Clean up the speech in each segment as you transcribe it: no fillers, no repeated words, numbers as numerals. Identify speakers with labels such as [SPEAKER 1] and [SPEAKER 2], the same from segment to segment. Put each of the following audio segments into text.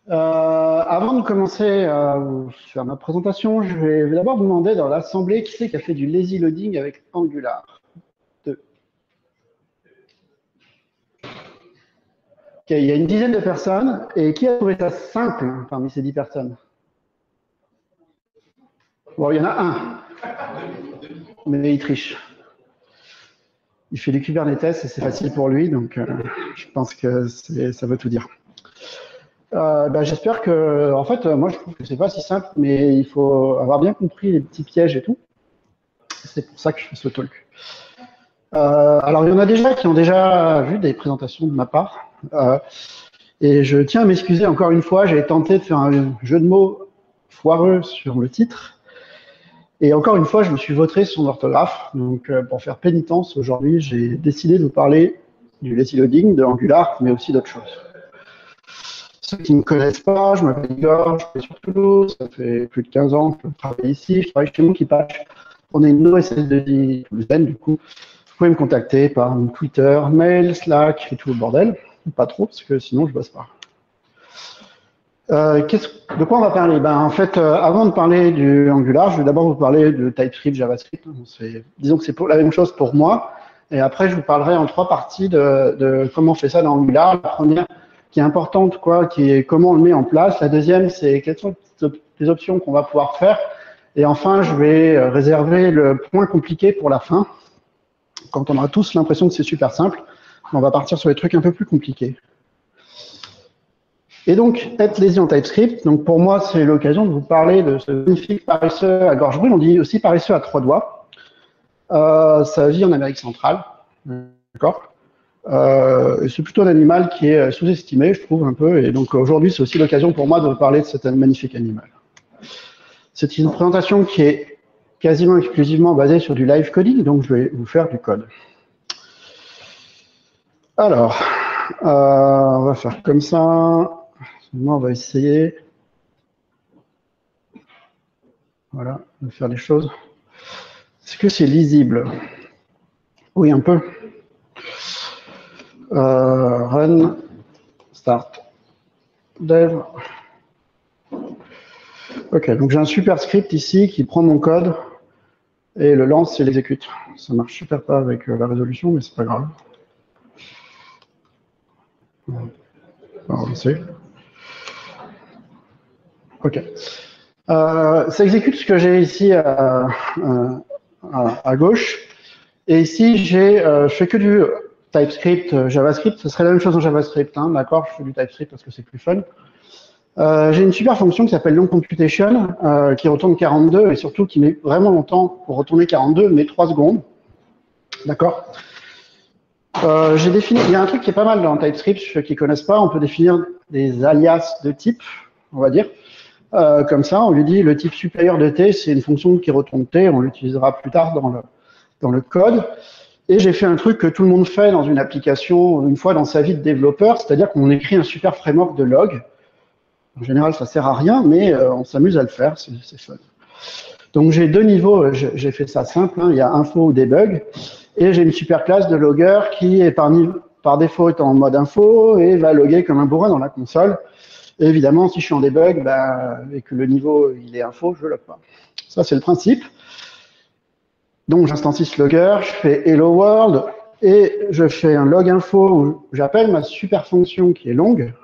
[SPEAKER 1] Avant de commencer à faire ma présentation, je vais d'abord vous demander dans l'assemblée qui c'est qui a fait du lazy loading avec Angular 2. Ok, il y a une dizaine de personnes. Et qui a trouvé ça simple parmi ces 10 personnes? Bon, il y en a un, mais il triche. Il fait du Kubernetes et c'est facile pour lui, donc je pense que ça veut tout dire. J'espère que, en fait, moi je trouve que c'est pas si simple, mais il faut avoir bien compris les petits pièges et tout. C'est pour ça que je fais ce talk. Alors, il y en a déjà qui ont déjà vu des présentations de ma part. Et je tiens à m'excuser encore une fois, j'ai tenté de faire un jeu de mots foireux sur le titre. Et encore une fois, je me suis vautré sur l'orthographe. Donc, pour faire pénitence, aujourd'hui, j'ai décidé de vous parler du lazy loading, de Angular, mais aussi d'autres choses. Ceux qui ne me connaissent pas, je m'appelle Igor, je suis sur Toulouse, ça fait plus de 15 ans que je travaille ici, je travaille chez Monkeypatch. On est une OSS2I toulousaine, du coup. Vous pouvez me contacter par Twitter, mail, Slack et tout le bordel. Pas trop, parce que sinon je bosse pas. De quoi on va parler? En fait, avant de parler du Angular, je vais d'abord vous parler de TypeScript, JavaScript. Disons que c'est la même chose pour moi. Et après, je vous parlerai en 3 parties de comment on fait ça dans Angular. La première, qui est importante, qui est comment on le met en place. La deuxième, c'est quelles sont les options qu'on va pouvoir faire. Et enfin, je vais réserver le point compliqué pour la fin. Quand on aura tous l'impression que c'est super simple, on va partir sur les trucs un peu plus compliqués. Et donc, être lazy en TypeScript, donc pour moi, c'est l'occasion de vous parler de ce magnifique paresseux à gorge brune, on dit aussi paresseux à 3 doigts. Ça vit en Amérique centrale, d'accord. C'est plutôt un animal qui est sous-estimé, je trouve, un peu, et donc aujourd'hui, c'est aussi l'occasion pour moi de vous parler de cet magnifique animal. C'est une présentation qui est quasiment exclusivement basée sur du live coding, donc je vais vous faire du code. Alors, on va faire comme ça. Moi, on va essayer. Voilà, de faire les choses. Est-ce que c'est lisible? Oui, un peu. Run, start, dev. Ok, donc j'ai un super script ici qui prend mon code et le lance et l'exécute. Ça marche super pas avec la résolution, mais c'est pas grave. On sait. Ok. Ça exécute ce que j'ai ici à gauche. Et ici, je fais que du TypeScript, JavaScript. Ce serait la même chose en JavaScript, hein, d'accord? Je fais du TypeScript parce que c'est plus fun. J'ai une super fonction qui s'appelle longComputation, qui retourne 42 et surtout qui met vraiment longtemps pour retourner 42, mais 3 secondes. D'accord? J'ai défini, il y a un truc qui est pas mal dans TypeScript, ceux qui ne connaissent pas, on peut définir des alias de type, on va dire. Comme ça, on lui dit le type supérieur de t, c'est une fonction qui retourne t, on l'utilisera plus tard dans le code. Et j'ai fait un truc que tout le monde fait dans une application une fois dans sa vie de développeur, c'est-à-dire qu'on écrit un super framework de log. En général, ça sert à rien, mais on s'amuse à le faire, c'est fun. Donc j'ai 2 niveaux, j'ai fait ça simple, hein, il y a info ou debug, et j'ai une super classe de logger qui est par défaut est en mode info et va loguer comme un bourrin dans la console. Et évidemment, si je suis en debug et que le niveau il est info, je ne log pas. Ça, c'est le principe. Donc j'instancie ce logger, je fais hello world, et je fais un log info où j'appelle ma super fonction qui est longue,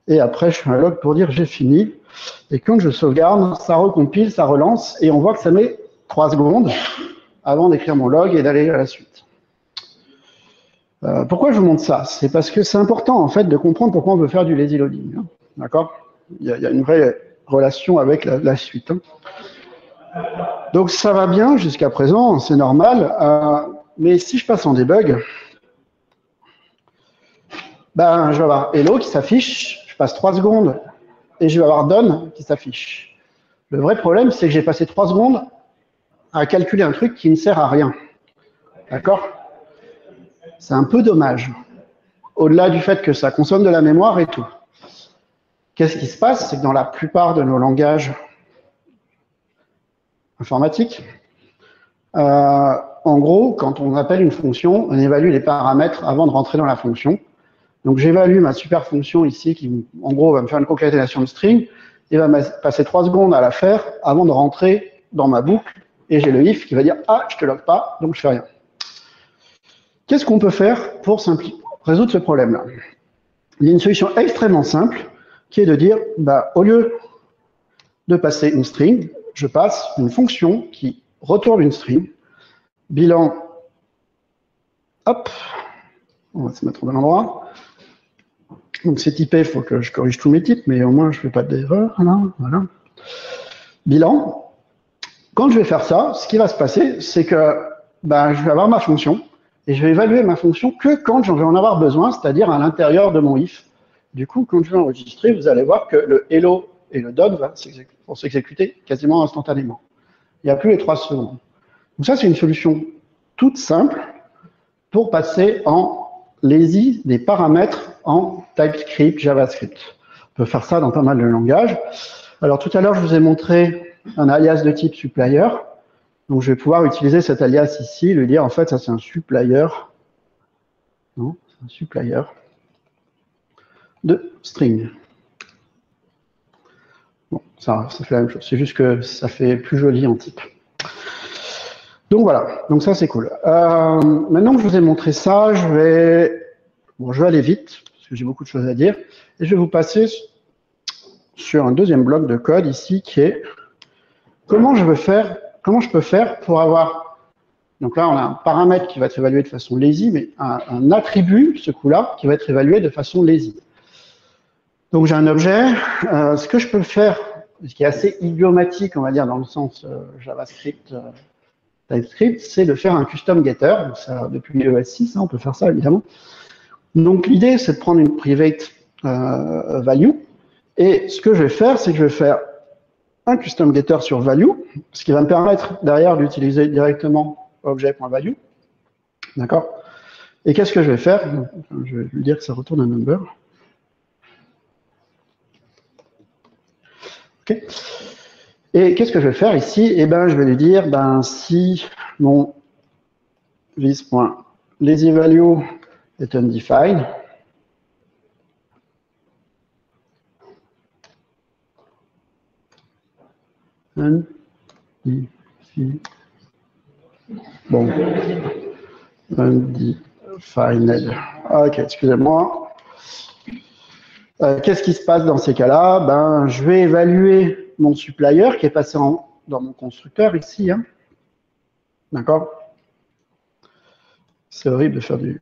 [SPEAKER 1] et après je fais un log pour dire j'ai fini. Et quand je sauvegarde, ça recompile, ça relance, et on voit que ça met 3 secondes avant d'écrire mon log et d'aller à la suite. Pourquoi je vous montre ça? C'est parce que c'est important en fait de comprendre pourquoi on veut faire du lazy loading. Hein. D'accord? Il y a une vraie relation avec la suite. Hein. Donc ça va bien jusqu'à présent, c'est normal. Mais si je passe en debug, je vais avoir hello qui s'affiche, je passe 3 secondes et je vais avoir done qui s'affiche. Le vrai problème, c'est que j'ai passé 3 secondes à calculer un truc qui ne sert à rien. D'accord? C'est un peu dommage. Au-delà du fait que ça consomme de la mémoire et tout. Qu'est-ce qui se passe? C'est que dans la plupart de nos langages informatiques, en gros, quand on appelle une fonction, on évalue les paramètres avant de rentrer dans la fonction. Donc j'évalue ma super fonction ici qui, en gros, va me faire une concaténation de string et va me passer 3 secondes à la faire avant de rentrer dans ma boucle. Et j'ai le if qui va dire « Ah, je te log pas, donc je fais rien ». Qu'est-ce qu'on peut faire pour résoudre ce problème-là? Il y a une solution extrêmement simple qui est de dire, bah, au lieu de passer une string, je passe une fonction qui retourne une string, bilan, hop, on va se mettre au bon endroit. Donc c'est typé, il faut que je corrige tous mes types, mais au moins je ne fais pas d'erreur. Voilà. Bilan. Quand je vais faire ça, ce qui va se passer, c'est que bah, je vais avoir ma fonction, et je vais évaluer ma fonction que quand j'en vais en avoir besoin, c'est-à-dire à l'intérieur de mon if. Du coup, quand je vais enregistrer, vous allez voir que le hello et le dot vont s'exécuter quasiment instantanément. Il n'y a plus les 3 secondes. Donc ça, c'est une solution toute simple pour passer en lazy des paramètres en TypeScript, JavaScript. On peut faire ça dans pas mal de langages. Alors tout à l'heure, je vous ai montré un alias de type supplier. Donc je vais pouvoir utiliser cet alias ici, lui dire en fait ça c'est un supplier. Non, c'est un supplier de string. Bon, ça fait la même chose, c'est juste que ça fait plus joli en type. Donc voilà, donc ça c'est cool. Maintenant que je vous ai montré ça, je vais aller vite, parce que j'ai beaucoup de choses à dire, et je vais vous passer sur un deuxième bloc de code ici, qui est comment je peux faire pour avoir, donc là on a un paramètre qui va être évalué de façon lazy, mais un attribut, ce coup-là, qui va être évalué de façon lazy. Donc j'ai un objet, ce que je peux faire, ce qui est assez idiomatique, on va dire, dans le sens JavaScript, TypeScript, c'est de faire un custom getter. Donc ça, depuis iOS 6, hein, on peut faire ça évidemment. Donc l'idée, c'est de prendre une private value. Et ce que je vais faire, c'est que je vais faire un custom getter sur value, ce qui va me permettre derrière d'utiliser directement objet.value. D'accord? Et qu'est-ce que je vais faire? Je vais lui dire que ça retourne un number. OK. Et qu'est-ce que je vais faire ici? Eh ben, je vais lui dire, ben, si mon vis.lazyValue est undefined, bon, undefined. Ok, excusez-moi. Qu'est-ce qui se passe dans ces cas-là? Ben, je vais évaluer mon supplier qui est passé dans mon constructeur ici. Hein. D'accord? C'est horrible de faire du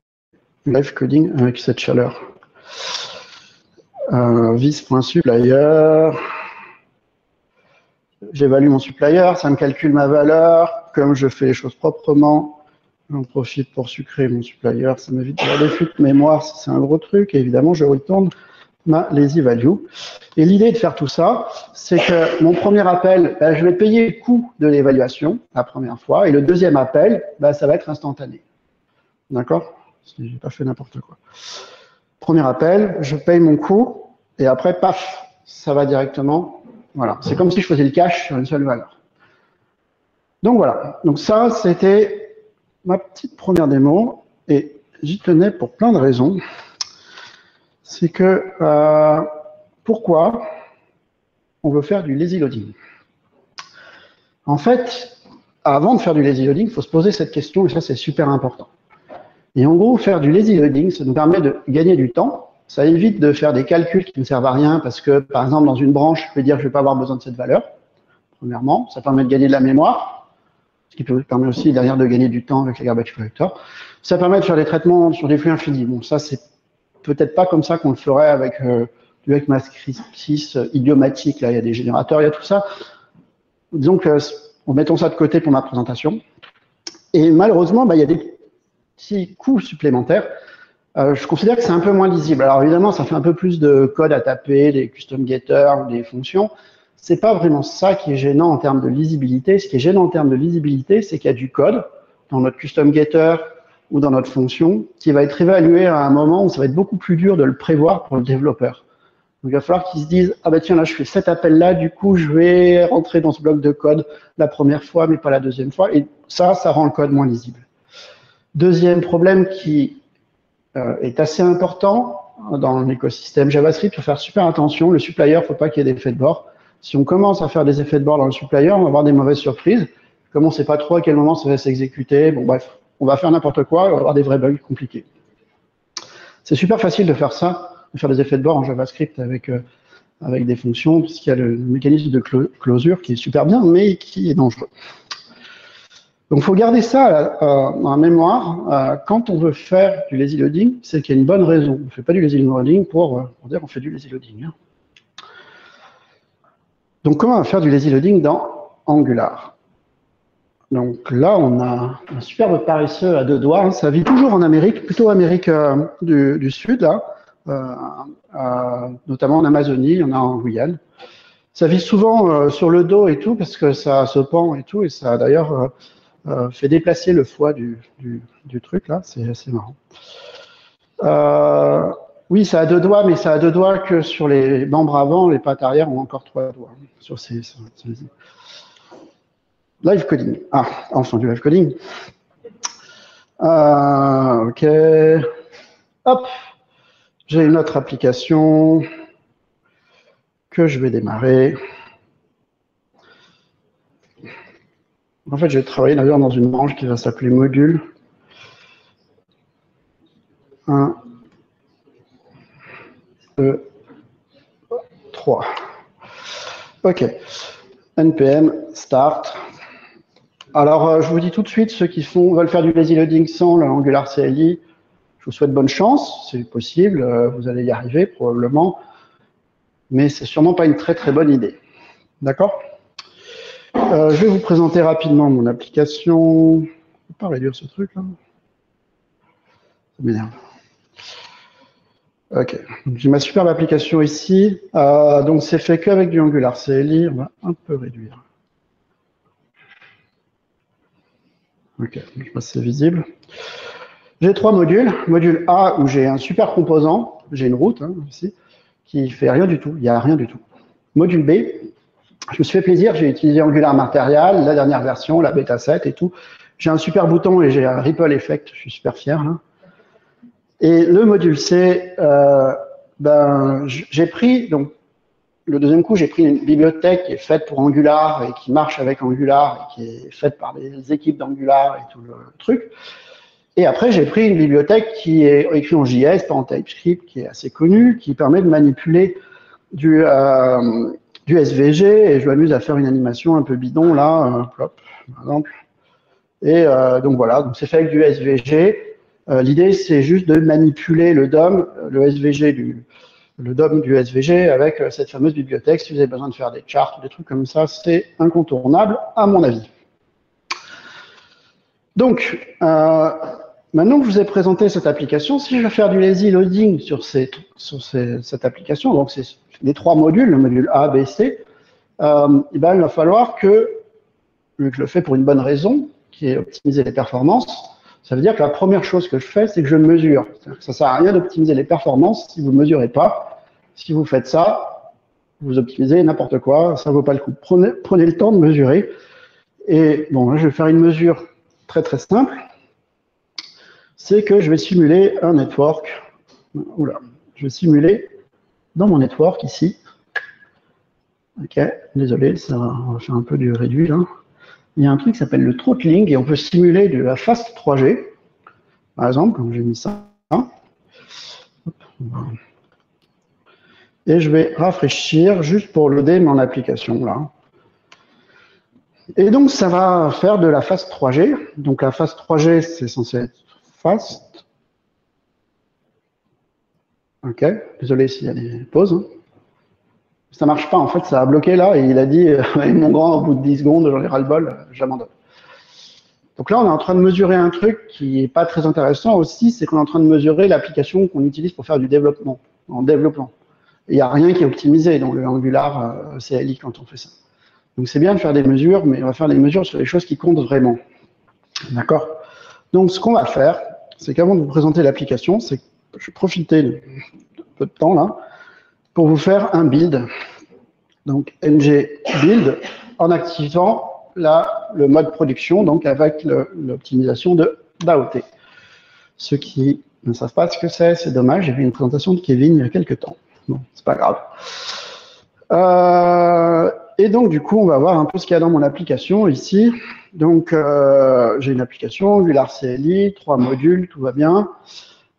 [SPEAKER 1] live coding avec cette chaleur. Vis.supplier. J'évalue mon supplier, ça me calcule ma valeur. Comme je fais les choses proprement, j'en profite pour sucrer mon supplier. Ça m'évite d'avoir des fuites de mémoire si c'est un gros truc. Et évidemment, je retourne ma lazy value. Et l'idée de faire tout ça, c'est que mon premier appel, ben, je vais payer le coût de l'évaluation la première fois, et le deuxième appel, ben, ça va être instantané. D'accord? Si j'ai pas fait n'importe quoi. Premier appel, je paye mon coût, et après, paf, ça va directement. Voilà. C'est comme si je faisais le cache sur une seule valeur. Donc voilà. Donc ça, c'était ma petite première démo, et j'y tenais pour plein de raisons. C'est que pourquoi on veut faire du lazy loading? En fait, avant de faire du lazy loading, il faut se poser cette question, et ça c'est super important. Et en gros, faire du lazy loading, ça nous permet de gagner du temps. Ça évite de faire des calculs qui ne servent à rien parce que, par exemple, dans une branche, je peux dire que je ne vais pas avoir besoin de cette valeur. Premièrement, ça permet de gagner de la mémoire, ce qui permet aussi derrière de gagner du temps avec les garbage collector. Ça permet de faire des traitements sur des flux infinis. Bon, ça c'est peut-être pas comme ça qu'on le ferait avec du ECMAScript 6 idiomatique. Là, il y a des générateurs, il y a tout ça. Disons que, mettons ça de côté pour ma présentation. Et malheureusement, bah, il y a des petits coûts supplémentaires. Je considère que c'est un peu moins lisible. Alors évidemment, ça fait un peu plus de code à taper, des custom getters, des fonctions. C'est pas vraiment ça qui est gênant en termes de lisibilité. Ce qui est gênant en termes de lisibilité, c'est qu'il y a du code dans notre custom getter ou dans notre fonction, qui va être évalué à un moment où ça va être beaucoup plus dur de le prévoir pour le développeur. Donc il va falloir qu'il se dise, ah bah tiens, là je fais cet appel-là, du coup je vais rentrer dans ce bloc de code la première fois, mais pas la deuxième fois, et ça rend le code moins lisible. Deuxième problème qui est assez important, dans l'écosystème JavaScript, il faut faire super attention. Le supplier, il ne faut pas qu'il y ait d'effets de bord. Si on commence à faire des effets de bord dans le supplier, on va avoir des mauvaises surprises. Comme on ne sait pas trop à quel moment ça va s'exécuter, bon bref, on va faire n'importe quoi, on va avoir des vrais bugs compliqués. C'est super facile de faire ça, de faire des effets de bord en JavaScript avec des fonctions, puisqu'il y a le mécanisme de closure qui est super bien, mais qui est dangereux. Donc, il faut garder ça en mémoire. Quand on veut faire du lazy loading, c'est qu'il y a une bonne raison. On ne fait pas du lazy loading pour dire qu'on fait du lazy loading. Hein. Donc, comment on va faire du lazy loading dans Angular? Donc là, on a un superbe paresseux à deux doigts. Hein. Ça vit toujours en Amérique, plutôt Amérique du Sud, là, notamment en Amazonie, il y en a en Guyane. Ça vit souvent sur le dos et tout, parce que ça se pend et tout, et ça d'ailleurs fait déplacer le foie du truc, là, c'est assez marrant. Oui, ça a deux doigts, mais ça a deux doigts que sur les membres avant, les pattes arrière ont encore trois doigts. Sur ces live coding. Ah, enfin du live coding. Ok. Hop. J'ai une autre application que je vais démarrer. En fait, je vais travailler d'ailleurs dans une branche qui va s'appeler module. 1, 2, 3. OK. NPM start. Alors, je vous dis tout de suite, ceux qui veulent faire du lazy loading sans l'Angular CLI, je vous souhaite bonne chance. C'est possible, vous allez y arriver probablement. Mais c'est sûrement pas une très très bonne idée. D'accord ? Je vais vous présenter rapidement mon application. Je ne peux pas réduire ce truc là. Ça m'énerve. Ok, j'ai ma superbe application ici. Donc c'est fait qu'avec du Angular CLI. On va un peu réduire. Ok, je sais pas si c'est visible. J'ai trois modules. Module A où j'ai un super composant, j'ai une route ici, qui fait rien du tout. Il n'y a rien du tout. Module B. Je me suis fait plaisir, j'ai utilisé Angular Material, la dernière version, la bêta 7 et tout. J'ai un super bouton et j'ai un ripple effect, je suis super fier. Là. Et le module C, j'ai pris, donc le deuxième coup, j'ai pris une bibliothèque qui est faite pour Angular et qui marche avec Angular et qui est faite par les équipes d'Angular et tout le truc. Et après, j'ai pris une bibliothèque qui est écrite en JS, pas en TypeScript, qui est assez connue, qui permet de manipuler du SVG, et je m'amuse à faire une animation un peu bidon, là, plop, par exemple. Et donc voilà, donc c'est fait avec du SVG. L'idée, c'est juste de manipuler le DOM, le DOM du SVG avec cette fameuse bibliothèque. Si vous avez besoin de faire des charts ou des trucs comme ça, c'est incontournable, à mon avis. Donc, maintenant que je vous ai présenté cette application, si je veux faire du lazy loading sur cette application, donc c'est les trois modules, le module A, B, C, il va falloir que, vu que je le fais pour une bonne raison, qui est optimiser les performances, ça veut dire que la première chose que je fais, c'est que je mesure. Ça ne sert à rien d'optimiser les performances si vous ne mesurez pas. Si vous faites ça, vous optimisez n'importe quoi, ça ne vaut pas le coup. Prenez le temps de mesurer. Et bon, là, je vais faire une mesure très très simple. C'est que je vais simuler un network. Oula, je vais simuler dans mon network ici. Ok, désolé, ça va faire un peu du réduit là. Il y a un truc qui s'appelle le throttling et on peut simuler de la fast 3G, par exemple, comme j'ai mis ça. Et je vais rafraîchir juste pour loader mon application là. Et donc ça va faire de la fast 3G. Donc la fast 3G, c'est censé être fast. Ok, désolé s'il y a des pauses. Hein. Ça marche pas, en fait, ça a bloqué là, et il a dit, mon grand, au bout de 10 secondes, j'en ai ras-le-bol, j'abandonne. Donc là, on est en train de mesurer un truc qui est pas très intéressant aussi, c'est qu'on est en train de mesurer l'application qu'on utilise pour faire du développement, en développement. Il n'y a rien qui est optimisé dans le Angular CLI quand on fait ça. Donc c'est bien de faire des mesures, mais on va faire des mesures sur les choses qui comptent vraiment. D'accord? Donc ce qu'on va faire, c'est qu'avant de vous présenter l'application, c'est que je vais profiter de peu de temps là, pour vous faire un build. Donc ng build en activant le mode production, donc avec l'optimisation de d'AOT. Ceux qui ne savent pas ce que c'est dommage, j'ai vu une présentation de Kevin il y a quelques temps. Bon, c'est pas grave. Et donc, du coup, on va voir un peu ce qu'il y a dans mon application ici. Donc, j'ai une application, Angular CLI, 3 modules, tout va bien.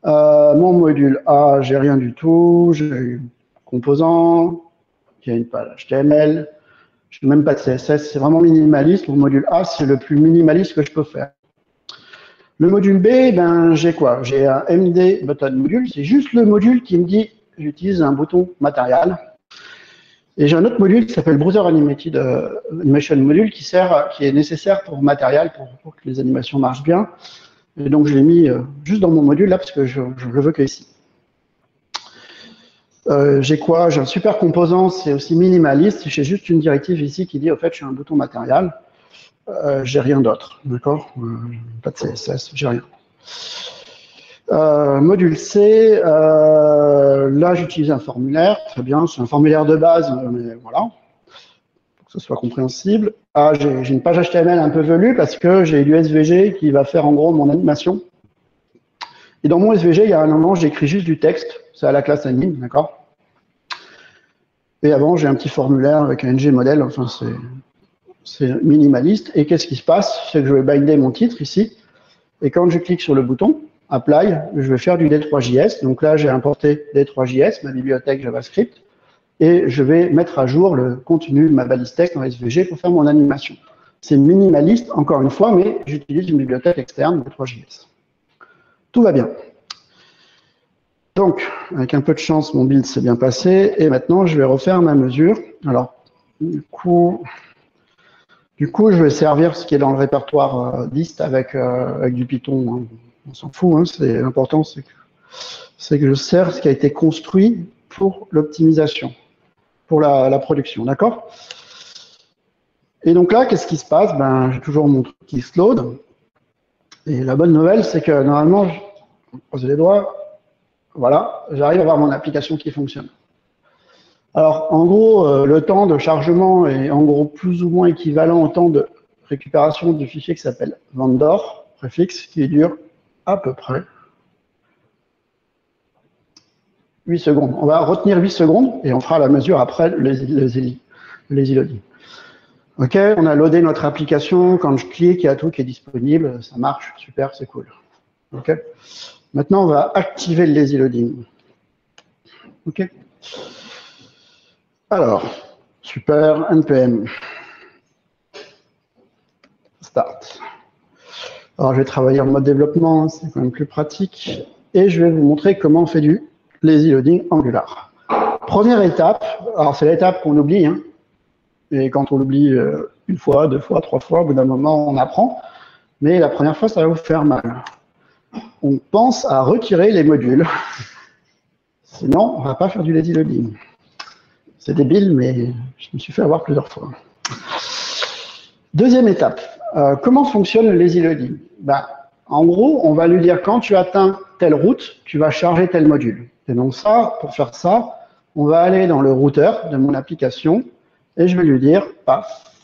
[SPEAKER 1] Mon module A, j'ai rien du tout. J'ai un composant, il y a une page HTML. Je n'ai même pas de CSS, c'est vraiment minimaliste. Mon module A, c'est le plus minimaliste que je peux faire. Le module B, ben, j'ai quoi? J'ai un MD button module, c'est juste le module qui me dit j'utilise un bouton matériel. Et j'ai un autre module qui s'appelle Browser Animated Animation Module qui est nécessaire pour matériel, pour que les animations marchent bien. Et donc je l'ai mis juste dans mon module là parce que je le veux que ici. J'ai quoi? J'ai un super composant, c'est aussi minimaliste. J'ai juste une directive ici qui dit au fait je suis un bouton matériel. J'ai rien d'autre, d'accord? Pas de CSS, j'ai rien. Module C, là j'utilise un formulaire, très bien, c'est un formulaire de base, mais voilà, pour que ce soit compréhensible. Ah, j'ai une page HTML un peu velue parce que j'ai du SVG qui va faire en gros mon animation. Et dans mon SVG, il y a un moment, j'écris juste du texte, c'est à la classe anime, d'accord? Et avant, j'ai un petit formulaire avec un ngModel, enfin c'est minimaliste. Et qu'est-ce qui se passe? C'est que je vais binder mon titre ici. Et quand je clique sur le bouton Apply, je vais faire du D3JS. Donc là, j'ai importé D3JS, ma bibliothèque JavaScript. Et je vais mettre à jour le contenu de ma balise texte dans SVG pour faire mon animation. C'est minimaliste, encore une fois, mais j'utilise une bibliothèque externe D3JS. Tout va bien. Donc, avec un peu de chance, mon build s'est bien passé. Et maintenant, je vais refaire ma mesure. Alors, du coup, je vais servir ce qui est dans le répertoire dist avec du Python. Hein. On s'en fout. Hein. C'est l'important, c'est que je sers ce qui a été construit pour l'optimisation, pour la production. D'accord? Et donc là, qu'est-ce qui se passe? Ben, j'ai toujours mon truc qui se load. Et la bonne nouvelle, c'est que normalement, je pose les doigts. Voilà, j'arrive à avoir mon application qui fonctionne. Alors, en gros, le temps de chargement est en gros plus ou moins équivalent au temps de récupération du fichier qui s'appelle vendor, préfixe, qui dure à peu près 8 secondes. On va retenir 8 secondes et on fera la mesure après les e-loading. Ok, on a loadé notre application. Quand je clique, il y a tout qui est disponible. Ça marche, super, c'est cool. Ok. Maintenant, on va activer le lazy loading. Ok. Alors, super, npm start. Alors, je vais travailler en mode développement, c'est quand même plus pratique. Et je vais vous montrer comment on fait du lazy loading Angular. Première étape, alors c'est l'étape qu'on oublie, hein. Et quand on l'oublie une fois, 2 fois, 3 fois, au bout d'un moment, on apprend. Mais la première fois, ça va vous faire mal. On pense à retirer les modules. Sinon, on ne va pas faire du lazy loading. C'est débile, mais je me suis fait avoir plusieurs fois. Deuxième étape. Comment fonctionne le lazy loading? Ben, en gros, on va lui dire quand tu atteins telle route, tu vas charger tel module. Et donc ça, pour faire ça, on va aller dans le routeur de mon application et je vais lui dire, paf,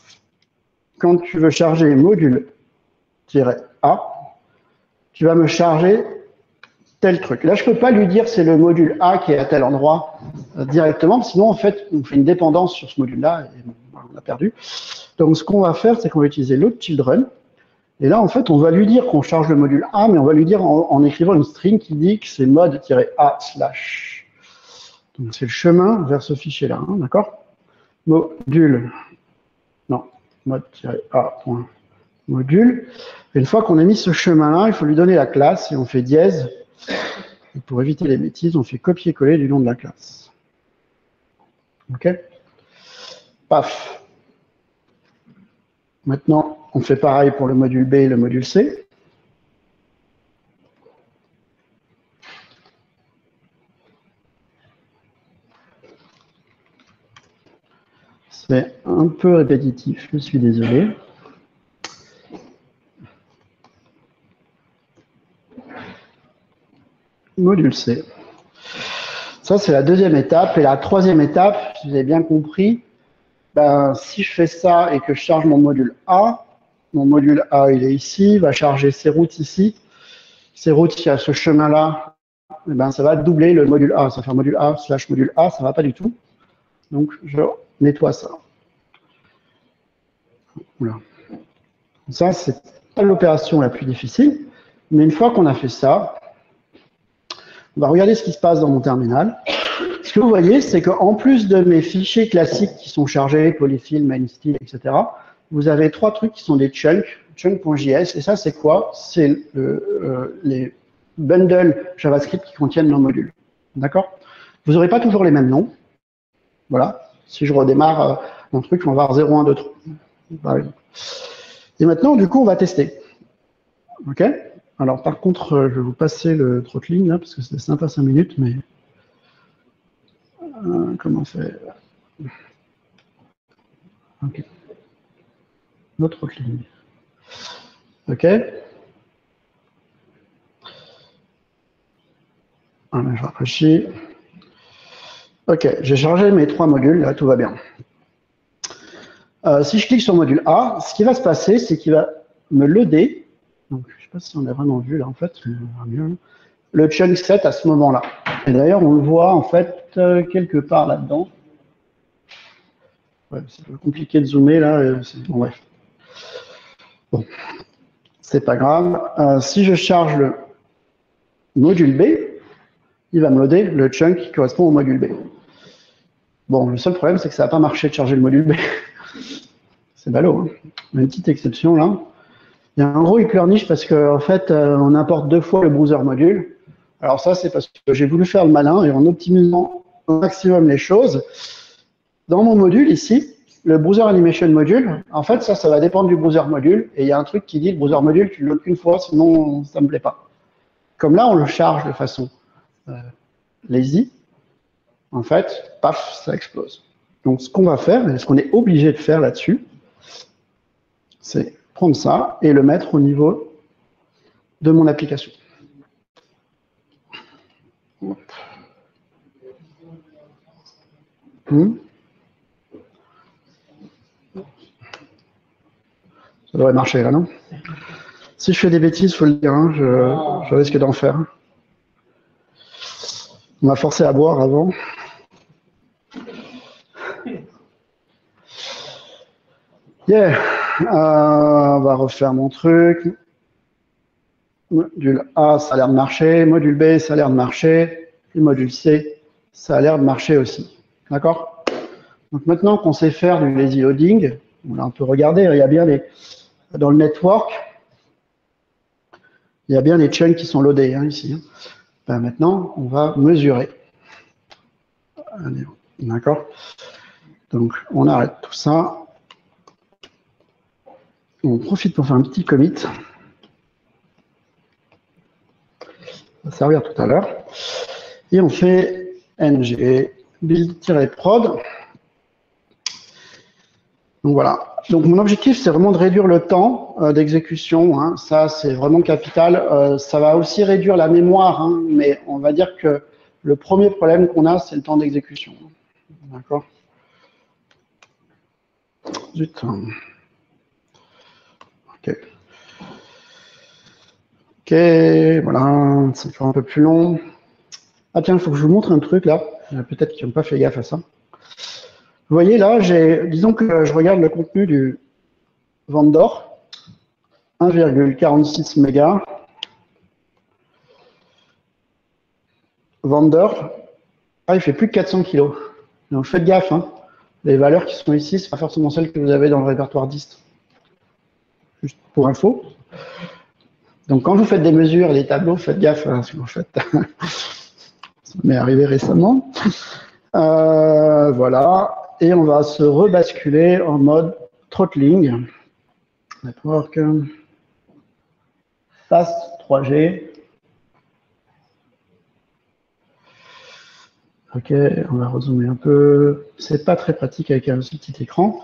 [SPEAKER 1] quand tu veux charger module-A, tu vas me charger tel truc. Là, je ne peux pas lui dire c'est le module A qui est à tel endroit directement, sinon, en fait, on fait une dépendance sur ce module-là et on a perdu. Donc, ce qu'on va faire, c'est qu'on va utiliser load children. Et là, en fait, on va lui dire qu'on charge le module A, mais on va lui dire en écrivant une string qui dit que c'est mode-a/. Donc, c'est le chemin vers ce fichier-là, hein, d'accord? Module, non, mode-a.module. Une fois qu'on a mis ce chemin-là, il faut lui donner la classe et on fait dièse. Et pour éviter les bêtises, on fait copier-coller du nom de la classe. OK? Paf. Maintenant, on fait pareil pour le module B et le module C. C'est un peu répétitif, je suis désolé. Module C. Ça, c'est la deuxième étape. Et la troisième étape, si vous avez bien compris, ben, si je fais ça et que je charge mon module A, il est ici, il va charger ses routes ici. ces routes, il y a ce chemin-là, eh ben, ça va doubler le module A. Ça va faire module A / module A, ça ne va pas du tout. Donc, je nettoie ça. Voilà. Ça, c'est pas l'opération la plus difficile. Mais une fois qu'on a fait ça, on va regarder ce qui se passe dans mon terminal. Ce que vous voyez, c'est qu'en plus de mes fichiers classiques qui sont chargés, polyfill, mainstyle, etc., vous avez 3 trucs qui sont des chunks, chunk.js, et ça, c'est quoi? C'est les bundles JavaScript qui contiennent nos modules. D'accord? Vous n'aurez pas toujours les mêmes noms. Voilà. Si je redémarre mon truc, on va avoir 0, 1, 2, 3. Par exemple. Et maintenant, du coup, on va tester. OK? Alors, par contre, je vais vous passer le throttling, là, parce que c'était sympa 5 minutes, mais... comment on fait? OK. No throttling. OK? Alors, je rafraîchis. OK, j'ai chargé mes 3 modules, là, tout va bien. Si je clique sur module A, ce qui va se passer, c'est qu'il va me loader. Donc, je ne sais pas si on a vraiment vu, là, en fait, le chunk set à ce moment-là. Et d'ailleurs, on le voit, en fait, quelque part là-dedans. Ouais, c'est un peu compliqué de zoomer, là. Bon, bref. Bon, c'est pas grave. Si je charge le module B, il va me loader le chunk qui correspond au module B. Bon, le seul problème, c'est que ça n'a pas marché de charger le module B. C'est ballot, hein. Une petite exception, là. Il y a un gros pleurniche parce qu'en fait, on importe 2 fois le browser module. Alors ça, c'est parce que j'ai voulu faire le malin et en optimisant au maximum les choses. Dans mon module, ici, le browser animation module, en fait, ça va dépendre du browser module. Et il y a un truc qui dit, le browser module, tu le loads qu'une fois, sinon, ça ne me plaît pas. Comme là, on le charge de façon lazy, en fait, paf, ça explose. Donc, ce qu'on va faire, et ce qu'on est obligé de faire là-dessus, c'est prendre ça et le mettre au niveau de mon application. Ça devrait marcher là, non? Si je fais des bêtises, il faut le dire, hein, je risque d'en faire. On m'a forcé à boire avant. Yeah, on va refaire mon truc. Module A, ça a l'air de marcher. Module B, ça a l'air de marcher. Et module C, ça a l'air de marcher aussi. D'accord? Donc maintenant qu'on sait faire du lazy loading, on peut regarder, il y a bien dans le network, il y a bien les chunks qui sont loadés ici. Ben maintenant, on va mesurer. D'accord? Donc, on arrête tout ça. On profite pour faire un petit commit. Ça va servir tout à l'heure. Et on fait ng build-prod. Donc voilà. Donc mon objectif, c'est vraiment de réduire le temps d'exécution. Hein. Ça, c'est vraiment capital. Ça va aussi réduire la mémoire, hein, mais on va dire que le premier problème qu'on a, c'est le temps d'exécution. D'accord? Zut. Ok. Ok, voilà, c'est toujours un peu plus long. Ah tiens, il faut que je vous montre un truc là. Peut-être qu'ils n'ont pas fait gaffe à ça. Vous voyez là, disons que je regarde le contenu du vendor, 1,46 mégas. Vendor, il fait plus de 400 kilos. Donc faites gaffe, hein. Les valeurs qui sont ici, c'est pas forcément celles que vous avez dans le répertoire dist. Juste pour info. Donc quand vous faites des mesures, des tableaux, faites gaffe à ce que vous faites. Ça m'est arrivé récemment. Voilà. Et on va se rebasculer en mode throttling. Network. Fast 3G. Ok, on va rezoomer un peu. C'est pas très pratique avec un petit écran.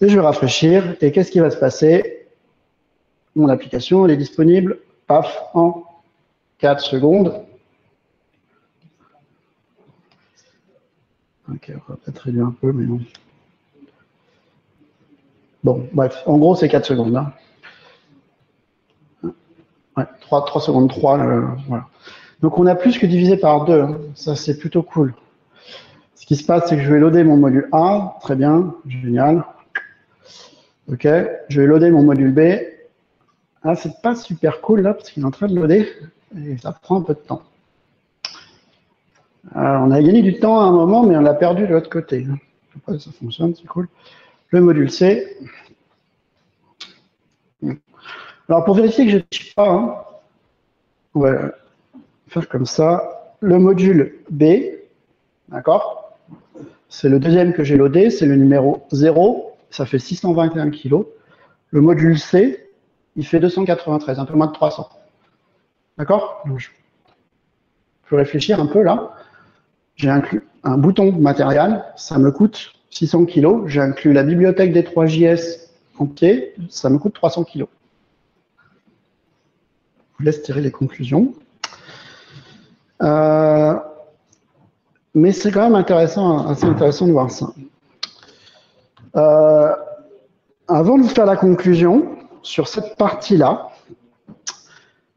[SPEAKER 1] Et je vais rafraîchir. Et qu'est-ce qui va se passer? Mon application, elle est disponible, paf, en 4 secondes. Ok, on va peut-être réduire un peu, mais non. Bon, bref, en gros, c'est 4 secondes. Hein. Ouais, 3 secondes 3, voilà. Donc on a plus que divisé par 2, hein. Ça c'est plutôt cool. Ce qui se passe, c'est que je vais loader mon module A, très bien, génial. Ok, je vais loader mon module B. Ah, c'est pas super cool là, parce qu'il est en train de loader, et ça prend un peu de temps. On a gagné du temps à un moment, mais on l'a perdu de l'autre côté. Après, ça fonctionne, c'est cool. Le module C. Alors pour vérifier que je ne triche pas, hein, on va faire comme ça. Le module B, d'accord? C'est le deuxième que j'ai loadé, c'est le numéro 0, ça fait 621 kg. Le module C, il fait 293, un peu moins de 300. D'accord? Je peux réfléchir un peu là. J'ai inclus un bouton matériel, ça me coûte 600 kg. J'ai inclus la bibliothèque des 3JS entier, ça me coûte 300 kg. Je vous laisse tirer les conclusions. Mais c'est quand même intéressant, assez intéressant de voir ça. Avant de vous faire la conclusion sur cette partie-là,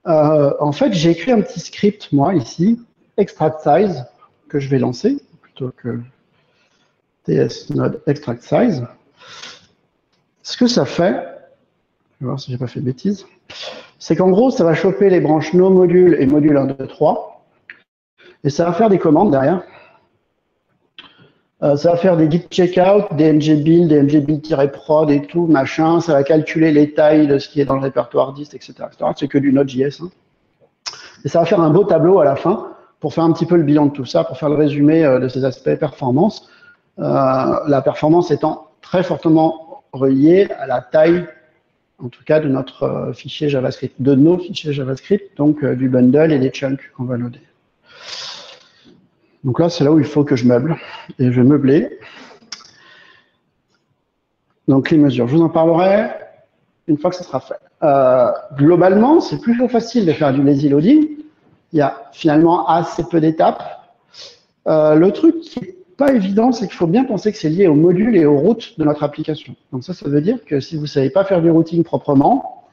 [SPEAKER 1] en fait, j'ai écrit un petit script, moi, ici, extract size, que je vais lancer, plutôt que ts node extract size. Ce que ça fait, je vais voir si j'ai pas fait de bêtises, c'est qu'en gros, ça va choper les branches no module et module 1, 2, 3, et ça va faire des commandes derrière. Ça va faire des git checkout, des ngbuild, des ngbuild-prod et tout, machin. Ça va calculer les tailles de ce qui est dans le répertoire dist, etc. C'est que du Node.js. Hein. Et ça va faire un beau tableau à la fin pour faire un petit peu le bilan de tout ça, pour faire le résumé de ces aspects performance. La performance étant très fortement reliée à la taille, en tout cas, de notre fichier JavaScript, de nos fichiers JavaScript, donc du bundle et des chunks qu'on va loader. Donc là, c'est là où il faut que je meuble. Et je vais meubler. Donc les mesures, je vous en parlerai une fois que ce sera fait. Globalement, c'est plutôt facile de faire du lazy loading. Il y a finalement assez peu d'étapes. Le truc qui n'est pas évident, c'est qu'il faut bien penser que c'est lié aux modules et aux routes de notre application. Donc ça veut dire que si vous ne savez pas faire du routing proprement,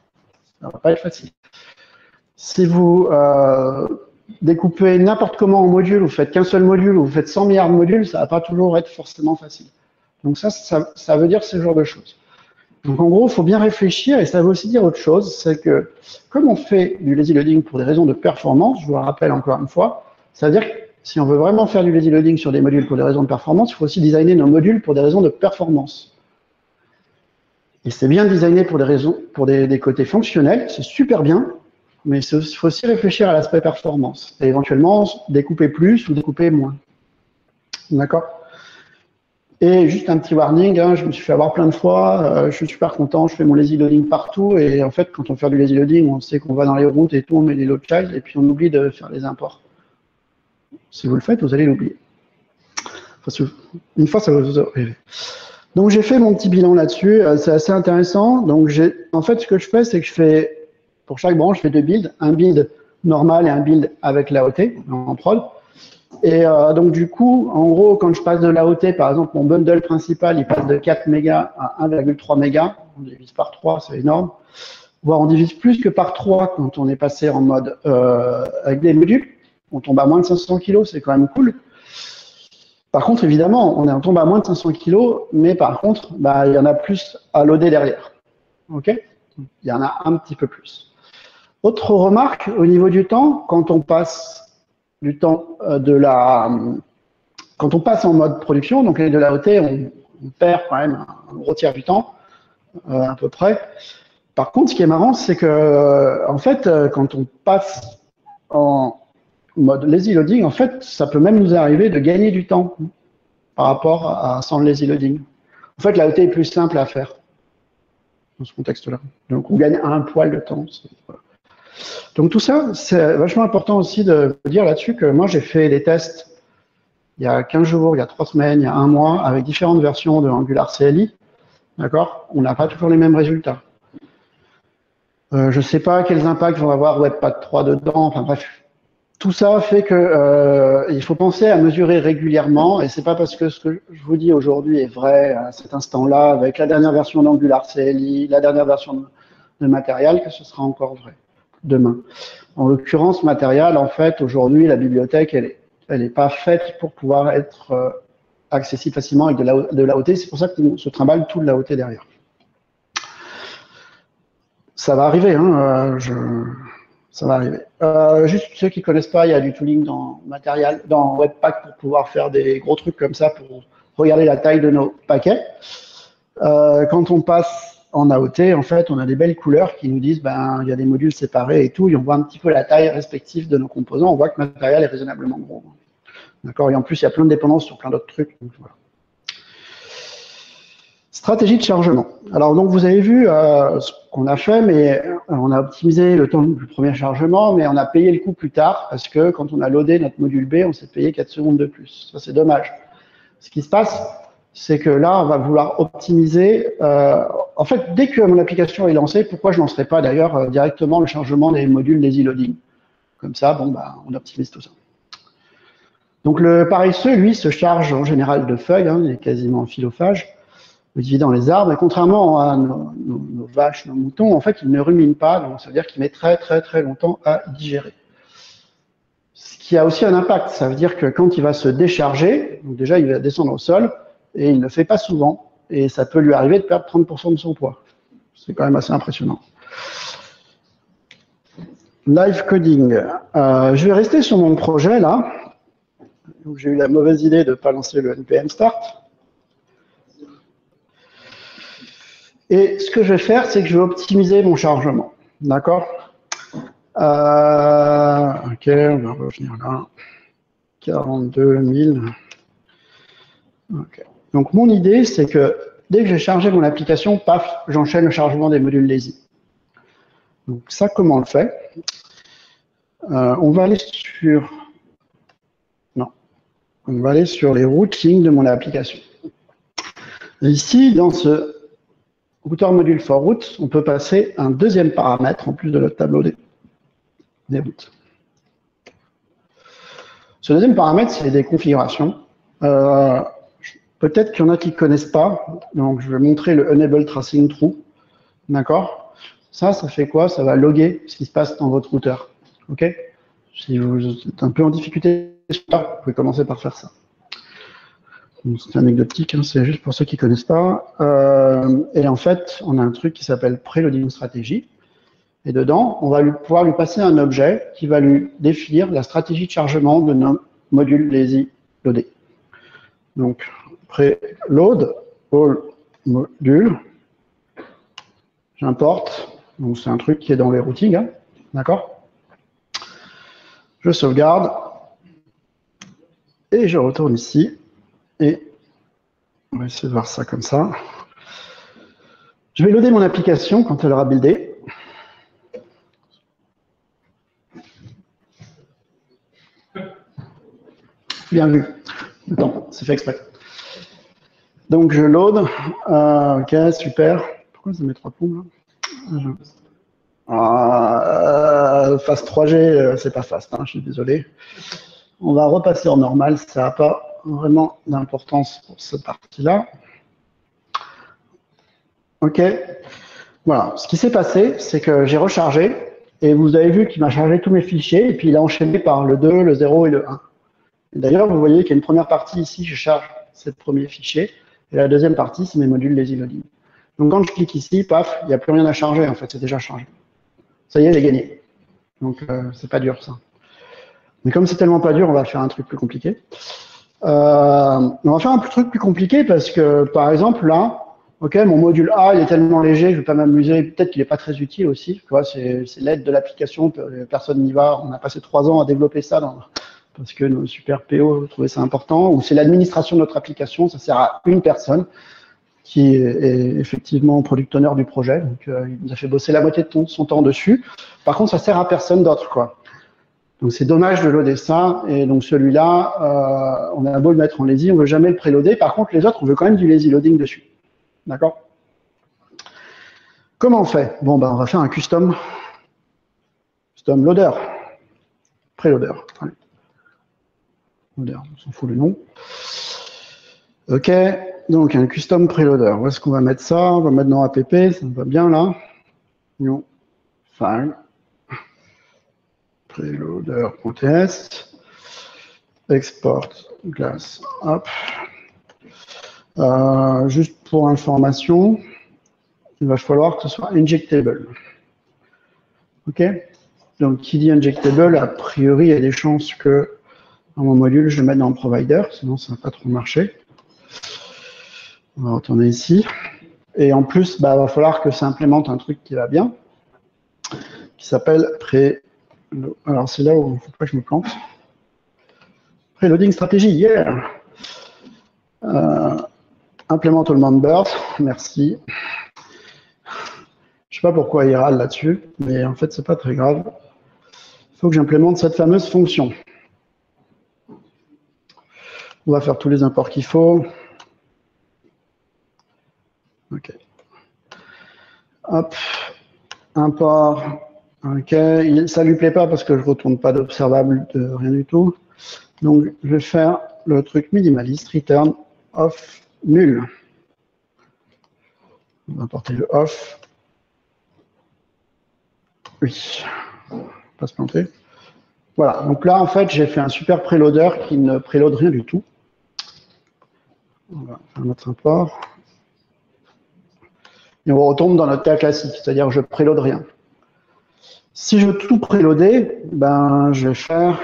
[SPEAKER 1] ça ne va pas être facile. Si vous découpez n'importe comment en modules, vous faites qu'un seul module, ou vous faites 100 milliards de modules, ça ne va pas toujours être forcément facile. Donc ça veut dire ce genre de choses. Donc en gros, il faut bien réfléchir, et ça veut aussi dire autre chose, c'est que comme on fait du lazy loading pour des raisons de performance, je vous le rappelle encore une fois, ça veut dire que si on veut vraiment faire du lazy loading sur des modules pour des raisons de performance, il faut aussi designer nos modules pour des raisons de performance. Et c'est bien designé pour des raisons, pour des côtés fonctionnels, c'est super bien, mais il faut aussi réfléchir à l'aspect performance, et éventuellement découper plus ou découper moins. D'accord? Et juste un petit warning, hein, je me suis fait avoir plein de fois, je suis super content, je fais mon lazy loading partout, et en fait, quand on fait du lazy loading, on sait qu'on va dans les routes et tout, on met les load child, et puis on oublie de faire les imports. Si vous le faites, vous allez l'oublier. Enfin, une fois, ça va vous arriver. Donc j'ai fait mon petit bilan là-dessus, c'est assez intéressant. Donc en fait, ce que je fais, c'est que je fais, pour chaque branche, je fais 2 builds, un build normal et un build avec l'AOT en prod. Et donc du coup, en gros, quand je passe de l'AOT, par exemple, mon bundle principal, il passe de 4 mégas à 1,3 mégas. On divise par 3, c'est énorme. Voire on divise plus que par 3 quand on est passé en mode avec des modules. On tombe à moins de 500 kg, c'est quand même cool. Par contre, évidemment, on tombe à moins de 500 kg, mais par contre, bah, il y en a plus à loader derrière. OK? Il y en a un petit peu plus. Autre remarque, au niveau du temps, quand on passe du temps quand on passe en mode production, donc de l'AOT, on perd quand même un gros tiers du temps, à peu près. Par contre, ce qui est marrant, c'est que, en fait, quand on passe en mode lazy loading, en fait, ça peut même nous arriver de gagner du temps par rapport à sans le lazy loading. En fait, l'AOT est plus simple à faire dans ce contexte-là. Donc, on gagne un poil de temps. Voilà. Donc, tout ça, c'est vachement important aussi de dire là-dessus que moi, j'ai fait des tests il y a 15 jours, il y a 3 semaines, il y a 1 mois, avec différentes versions de Angular CLI. D'accord? On n'a pas toujours les mêmes résultats. Je ne sais pas quels impacts vont avoir Webpack 3 dedans. Enfin bref, tout ça fait que il faut penser à mesurer régulièrement, et c'est pas parce que ce que je vous dis aujourd'hui est vrai à cet instant-là, avec la dernière version d'Angular CLI, la dernière version de matériel, que ce sera encore vrai. demain. En l'occurrence, Material, en fait, aujourd'hui, la bibliothèque, elle est pas faite pour pouvoir être accessible facilement avec de l'AOT. C'est pour ça qu'on se trimballe tout de l'AOT derrière. Ça va arriver, hein, ça va arriver. Juste ceux qui ne connaissent pas, il y a du tooling dans Material, dans Webpack pour pouvoir faire des gros trucs comme ça, pour regarder la taille de nos paquets. Quand on passe en AOT, en fait, on a des belles couleurs qui nous disent, ben, il y a des modules séparés et tout, et on voit un petit peu la taille respective de nos composants. On voit que Material est raisonnablement gros. D'accord. Et en plus, il y a plein de dépendances sur plein d'autres trucs. Donc, voilà. Stratégie de chargement. Alors, donc, vous avez vu ce qu'on a fait, mais on a optimisé le temps du premier chargement, mais on a payé le coût plus tard, parce que quand on a loadé notre module B, on s'est payé 4 secondes de plus. Ça, c'est dommage. Ce qui se passe, c'est que là, on va vouloir optimiser. En fait, dès que mon application est lancée, pourquoi je ne lancerai pas d'ailleurs directement le chargement des modules lazy loading? Comme ça, bon, bah, on optimise tout ça. Donc, le paresseux, lui, se charge en général de feuilles, hein, il est quasiment philophage. Il vit dans les arbres, et contrairement à nos vaches, nos moutons, en fait, il ne rumine pas, donc ça veut dire qu'il met très très très longtemps à digérer. Ce qui a aussi un impact, ça veut dire que quand il va se décharger, donc déjà il va descendre au sol, et il ne le fait pas souvent, et ça peut lui arriver de perdre 30% de son poids. C'est quand même assez impressionnant. Live coding. Je vais rester sur mon projet là. J'ai eu la mauvaise idée de ne pas lancer le npm start. Et ce que je vais faire, c'est que je vais optimiser mon chargement. D'accord? Ok, on va revenir là. 42 000. Okay. Donc, mon idée, c'est que dès que j'ai chargé mon application, paf, j'enchaîne le chargement des modules lazy. Donc, ça, comment on le fait? On va aller sur... Non. On va aller sur les routings de mon application. Et ici, dans ce routeur module for route, on peut passer un deuxième paramètre en plus de notre tableau des routes. Ce deuxième paramètre, c'est des configurations. Peut-être qu'il y en a qui ne connaissent pas, donc je vais montrer le Enable Tracing True. D'accord? Ça fait quoi? Ça va loguer ce qui se passe dans votre routeur. OK? Si vous êtes un peu en difficulté, vous pouvez commencer par faire ça. C'est anecdotique, hein, c'est juste pour ceux qui ne connaissent pas. Et en fait, on a un truc qui s'appelle Preloading Strategy. Et dedans, on va pouvoir lui passer un objet qui va lui définir la stratégie de chargement de nos modules lazy loadés. Donc, preload all module. J'importe. Donc, c'est un truc qui est dans les routings. Hein, d'accord? Je sauvegarde. Et je retourne ici. Et on va essayer de voir ça comme ça. Je vais loader mon application quand elle aura buildé. Bien vu. Attends, c'est fait exprès. Donc je load. Ok, super. Pourquoi ça met 3 plombs là? Fast 3G, c'est pas fast, hein, je suis désolé. On va repasser en normal, ça n'a pas vraiment d'importance pour cette partie-là. OK. Voilà. Ce qui s'est passé, c'est que j'ai rechargé, et vous avez vu qu'il m'a chargé tous mes fichiers, et puis il a enchaîné par le 2, le 0 et le 1. D'ailleurs, vous voyez qu'il y a une première partie ici, je charge ces premiers fichiers, et la deuxième partie, c'est mes modules lazy loading. Donc quand je clique ici, paf, il n'y a plus rien à charger, en fait, c'est déjà chargé. Ça y est, j'ai gagné. Donc c'est pas dur ça. Mais comme c'est tellement pas dur, on va faire un truc plus compliqué. On va faire un truc plus compliqué parce que, par exemple, là, ok, mon module A, il est tellement léger, je ne vais pas m'amuser. Peut-être qu'il n'est pas très utile aussi. C'est l'aide de l'application, personne n'y va. On a passé 3 ans à développer ça parce que nos super PO trouvaient ça important. Ou c'est l'administration de notre application, ça sert à une personne qui est effectivement product owner du projet. Donc, il nous a fait bosser la moitié de son temps dessus. Par contre, ça sert à personne d'autre, quoi. Donc c'est dommage de loader ça, et donc celui-là, on a beau le mettre en lazy, on ne veut jamais le préloader. Par contre, les autres, on veut quand même du lazy loading dessus. D'accord? Comment on fait? Bon, ben, on va faire un custom loader, préloader. Loader, on s'en fout le nom. Ok, donc un custom préloader. Où est-ce qu'on va mettre ça? On va mettre dans app, ça va bien là. Non. File. preloader.ts, export class, hop. Juste pour information, il va falloir que ce soit injectable. OK? Donc, qui dit injectable, a priori, il y a des chances que dans mon module, je le mette dans le provider, sinon ça ne va pas trop marcher. On va retourner ici. Et en plus, il va falloir que ça implémente un truc qui va bien, qui s'appelle alors, c'est là où il ne faut pas que je me plante. Preloading stratégie, yeah! Implémente all members, merci. Je ne sais pas pourquoi il râle là-dessus, mais en fait, ce n'est pas très grave. Il faut que j'implémente cette fameuse fonction. On va faire tous les imports qu'il faut. OK. Hop. Import. OK. Ça ne lui plaît pas parce que je ne retourne pas d'observable de rien du tout. Donc, je vais faire le truc minimaliste, return off nul. On va importer le off. Oui. On va pas se planter. Voilà. Donc là, en fait, j'ai fait un super preloader qui ne préload rien du tout. On va faire notre import. Et on retourne dans notre cas classique, c'est-à-dire que je préload rien. Si je veux tout préloader, ben, je vais faire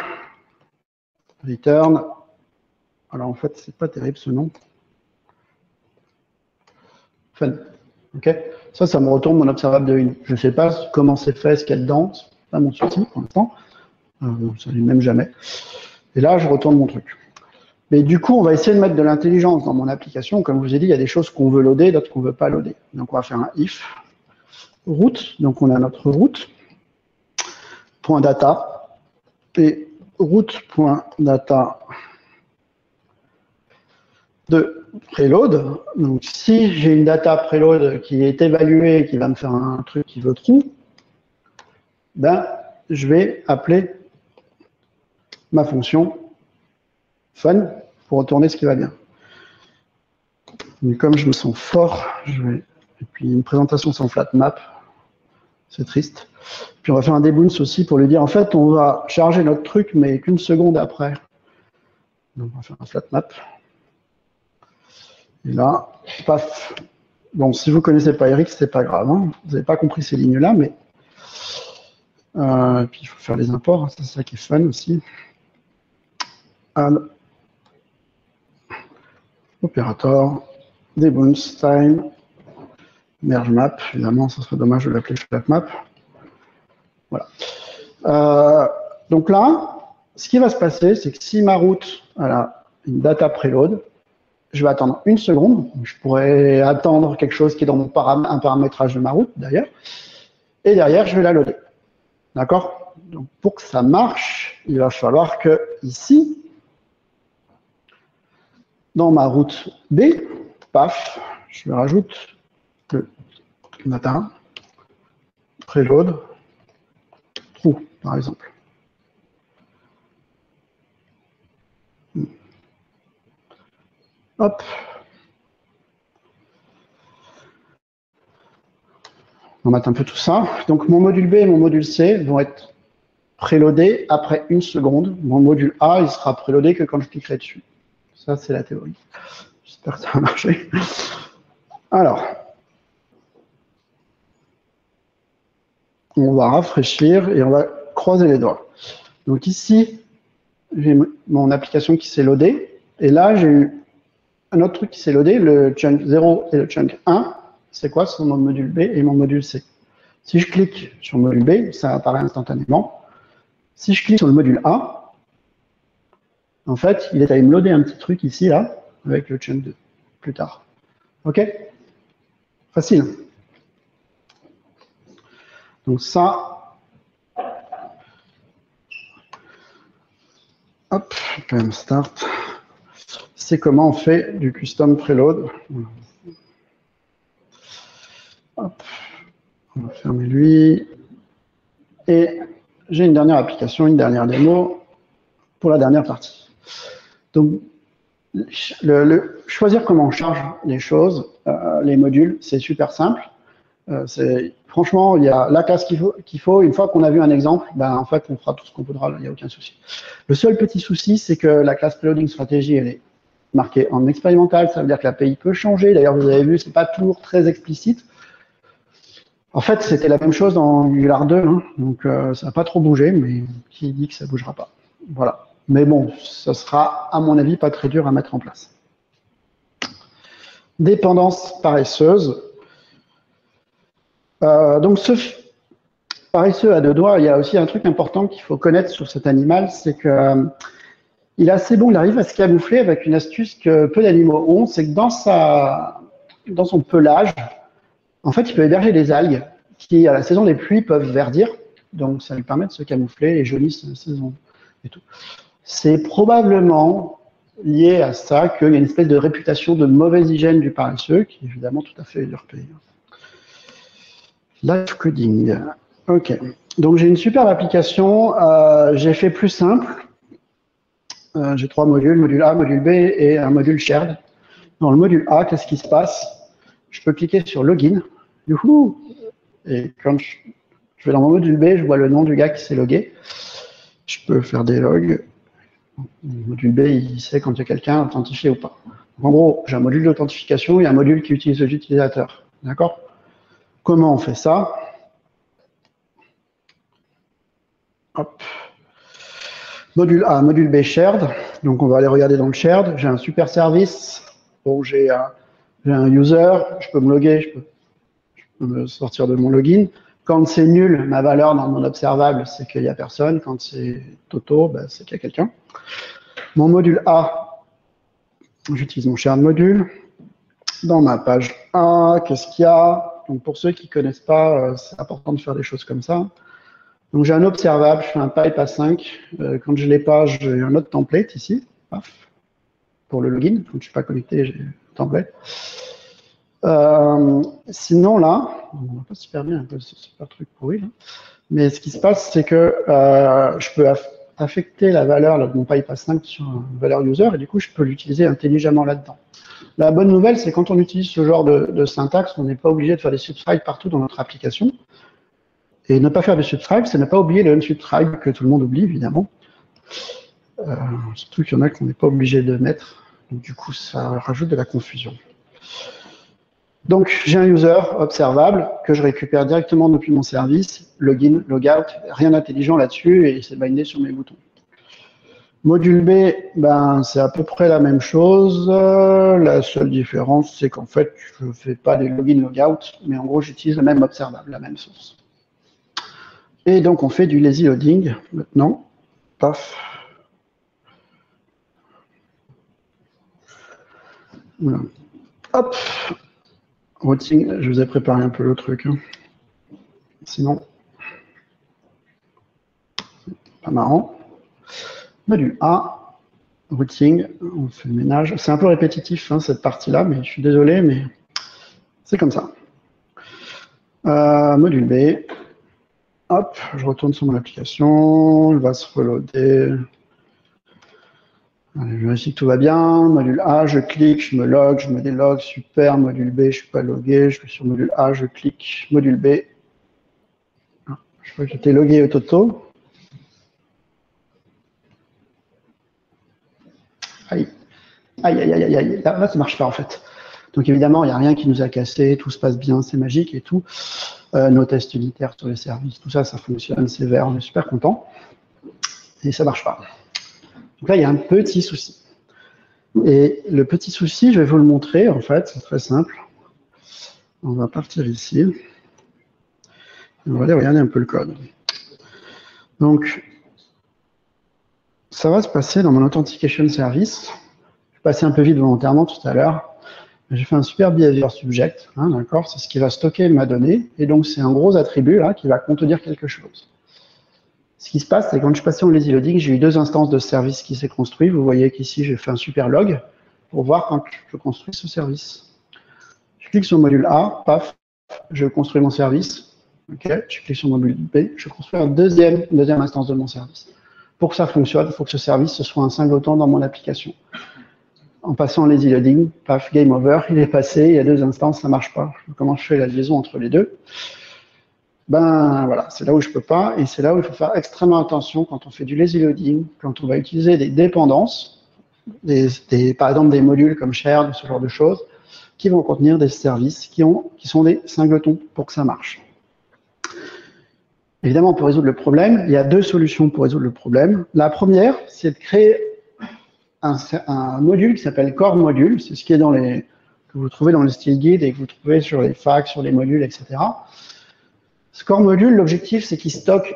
[SPEAKER 1] return. Alors en fait, c'est pas terrible ce nom. Fun. OK. Ça me retourne mon observable de une. Je ne sais pas comment c'est fait, ce qu'il y a dedans. C'est pas mon souci pour l'instant. Ça n'est même jamais. Et là, je retourne mon truc. Mais du coup, on va essayer de mettre de l'intelligence dans mon application. Comme je vous ai dit, il y a des choses qu'on veut loader, d'autres qu'on ne veut pas loader. Donc, on va faire un if route. Donc, on a notre route. .data. Et route.data de preload. Donc, si j'ai une data preload qui est évaluée, qui va me faire un truc qui veut true, ben, je vais appeler ma fonction fun pour retourner ce qui va bien. Mais comme je me sens fort, et puis une présentation sans flat map, c'est triste. Puis on va faire un debounce aussi pour lui dire, en fait, on va charger notre truc, mais qu'une seconde après. Donc on va faire un flat map. Et là, paf. Bon, si vous ne connaissez pas Eric, c'est pas grave. Hein. Vous n'avez pas compris ces lignes-là, mais puis il faut faire les imports, hein. C'est ça qui est fun aussi. Add opérateur, debounce time, merge map. Évidemment, ça serait dommage de l'appeler flat map. Voilà. Donc là, ce qui va se passer, c'est que si ma route a une data preload, je vais attendre une seconde. Je pourrais attendre quelque chose qui est dans mon un paramétrage de ma route, d'ailleurs. Et derrière, je vais la loader. D'accord? Donc, pour que ça marche, il va falloir que, ici, dans ma route B, paf, je rajoute le data preload true, par exemple. Hop. On va mettre un peu tout ça. Donc, mon module B et mon module C vont être préloadés après une seconde. Mon module A, il sera préloadé que quand je cliquerai dessus. Ça, c'est la théorie. J'espère que ça va marcher. Alors, on va rafraîchir et on va croiser les doigts. Donc ici, j'ai mon application qui s'est loadée. Et là, j'ai eu un autre truc qui s'est loadé, le chunk 0 et le chunk 1. C'est quoi? C'est mon module B et mon module C. Si je clique sur le module B, ça apparaît instantanément. Si je clique sur le module A, en fait, il est allé me loader un petit truc ici, là, avec le chunk 2, plus tard. OK? Facile. Donc ça, hop, PM start. C'est comment on fait du custom preload. Hop, on va fermer lui. Et j'ai une dernière application, une dernière démo pour la dernière partie. Donc, choisir comment on charge les choses, les modules, c'est super simple. Franchement, il y a la classe qu'il faut. Une fois qu'on a vu un exemple, ben, en fait, on fera tout ce qu'on voudra, il n'y a aucun souci. Le seul petit souci, c'est que la classe Preloading Strategy, elle est marquée en expérimental, ça veut dire que l'API peut changer. D'ailleurs, vous avez vu, c'est pas toujours très explicite. En fait, c'était la même chose dans Angular 2, hein, donc ça n'a pas trop bougé, mais qui dit que ça ne bougera pas? Voilà. Mais bon, ça sera, à mon avis, pas très dur à mettre en place. Dépendance paresseuse. Donc, ce paresseux à deux doigts, il y a aussi un truc important qu'il faut connaître sur cet animal, c'est que il est assez bon, il arrive à se camoufler avec une astuce que peu d'animaux ont, c'est que dans son pelage, en fait, il peut héberger des algues qui, à la saison des pluies, peuvent verdir. Donc, ça lui permet de se camoufler et joli cette saison et tout. C'est probablement lié à ça qu'il y a une espèce de réputation de mauvaise hygiène du paresseux, qui est évidemment tout à fait usurpée. Live coding. OK. Donc, j'ai une superbe application. J'ai fait plus simple. J'ai 3 modules, module A, module B et un module shared. Dans le module A, qu'est-ce qui se passe? Je peux cliquer sur Login. Youhou! Et quand je vais dans mon module B, je vois le nom du gars qui s'est logué. Je peux faire des logs. Le module B, il sait quand il y a quelqu'un authentifié ou pas. En gros, j'ai un module d'authentification et un module qui utilise l'utilisateur. D'accord? Comment on fait ça? Hop. Module A, module B shared. Donc, on va aller regarder dans le shared. J'ai un super service. Bon, j'ai un user. Je peux me loguer. Je peux me sortir de mon login. Quand c'est nul, ma valeur dans mon observable, c'est qu'il n'y a personne. Quand c'est Toto, ben, c'est qu'il y a quelqu'un. Mon module A, j'utilise mon shared module. Dans ma page A, qu'est-ce qu'il y a? Donc, pour ceux qui ne connaissent pas, c'est important de faire des choses comme ça. Donc, j'ai un observable, je fais un pipe à 5. Quand je ne l'ai pas, j'ai un autre template ici. Paf, pour le login. Quand je ne suis pas connecté, j'ai un template. Sinon, là, on ne voit pas super bien un peu ce super truc pourri. Là. Mais ce qui se passe, c'est que je peux affecter la valeur là, de mon pipe à 5 sur une valeur user et du coup, je peux l'utiliser intelligemment là-dedans. La bonne nouvelle, c'est quand on utilise ce genre de syntaxe, on n'est pas obligé de faire des subscribes partout dans notre application. Et ne pas faire de subscribe, c'est ne pas oublier le unsubscribe que tout le monde oublie, évidemment. Surtout qu'il y en a qu'on n'est pas obligé de mettre. Donc, du coup, ça rajoute de la confusion. Donc, j'ai un user observable que je récupère directement depuis mon service, login, logout, rien d'intelligent là-dessus et c'est bindé sur mes boutons. Module B, ben, c'est à peu près la même chose. La seule différence, c'est qu'en fait, je ne fais pas des login, logout, mais en gros, j'utilise le même observable, la même source. Et donc, on fait du lazy loading maintenant. Paf. Voilà. Hop. Routing, je vous ai préparé un peu le truc. Hein. Sinon, pas marrant. Module A. Routing, on fait le ménage. C'est un peu répétitif, hein, cette partie-là, mais je suis désolé, mais c'est comme ça. Module B. Hop, je retourne sur mon application, il va se reloader. Allez, je vérifie que tout va bien. Module A, je clique, je me log, je me délog, super. Module B, je ne suis pas logué, je vais sur module A, je clique, module B. Ah, je crois que j'étais logué au Toto. Aïe, aïe, aïe, aïe, aïe. Là, ça ne marche pas en fait. Donc évidemment, il n'y a rien qui nous a cassé, tout se passe bien, c'est magique et tout. Nos tests unitaires sur les services, tout ça, ça fonctionne, c'est vert, on est super content. Et ça ne marche pas. Donc là, il y a un petit souci. Et le petit souci, je vais vous le montrer, en fait, c'est très simple. On va partir ici. On va aller regarder un peu le code. Donc, ça va se passer dans mon Authentication Service. Je vais passer un peu vite volontairement tout à l'heure. J'ai fait un super behavior subject, hein, d'accord? C'est ce qui va stocker ma donnée. Et donc, c'est un gros attribut là qui va contenir quelque chose. Ce qui se passe, c'est que quand je suis passé en lazy loading, j'ai eu 2 instances de service qui s'est construit. Vous voyez qu'ici, j'ai fait un super log pour voir quand je construis ce service. Je clique sur le module A, paf, je construis mon service. Okay, je clique sur le module B, je construis une deuxième instance de mon service. Pour que ça fonctionne, il faut que ce service ce soit un singleton dans mon application. en passant lazy loading, paf, game over, il est passé, il y a 2 instants, ça marche pas. Comment je fais la liaison entre les deux? Ben voilà, c'est là où je peux pas, et c'est là où il faut faire extrêmement attention quand on fait du lazy loading, quand on va utiliser des dépendances, par exemple des modules comme shared, ce genre de choses, qui vont contenir des services qui sont des singletons pour que ça marche. Évidemment, pour résoudre le problème, il y a 2 solutions pour résoudre le problème. La première, c'est de créer un module qui s'appelle core module, c'est ce qui est que vous trouvez dans le style guide et que vous trouvez sur les facs, sur les modules, etc. Ce core module, l'objectif, c'est qu'il stocke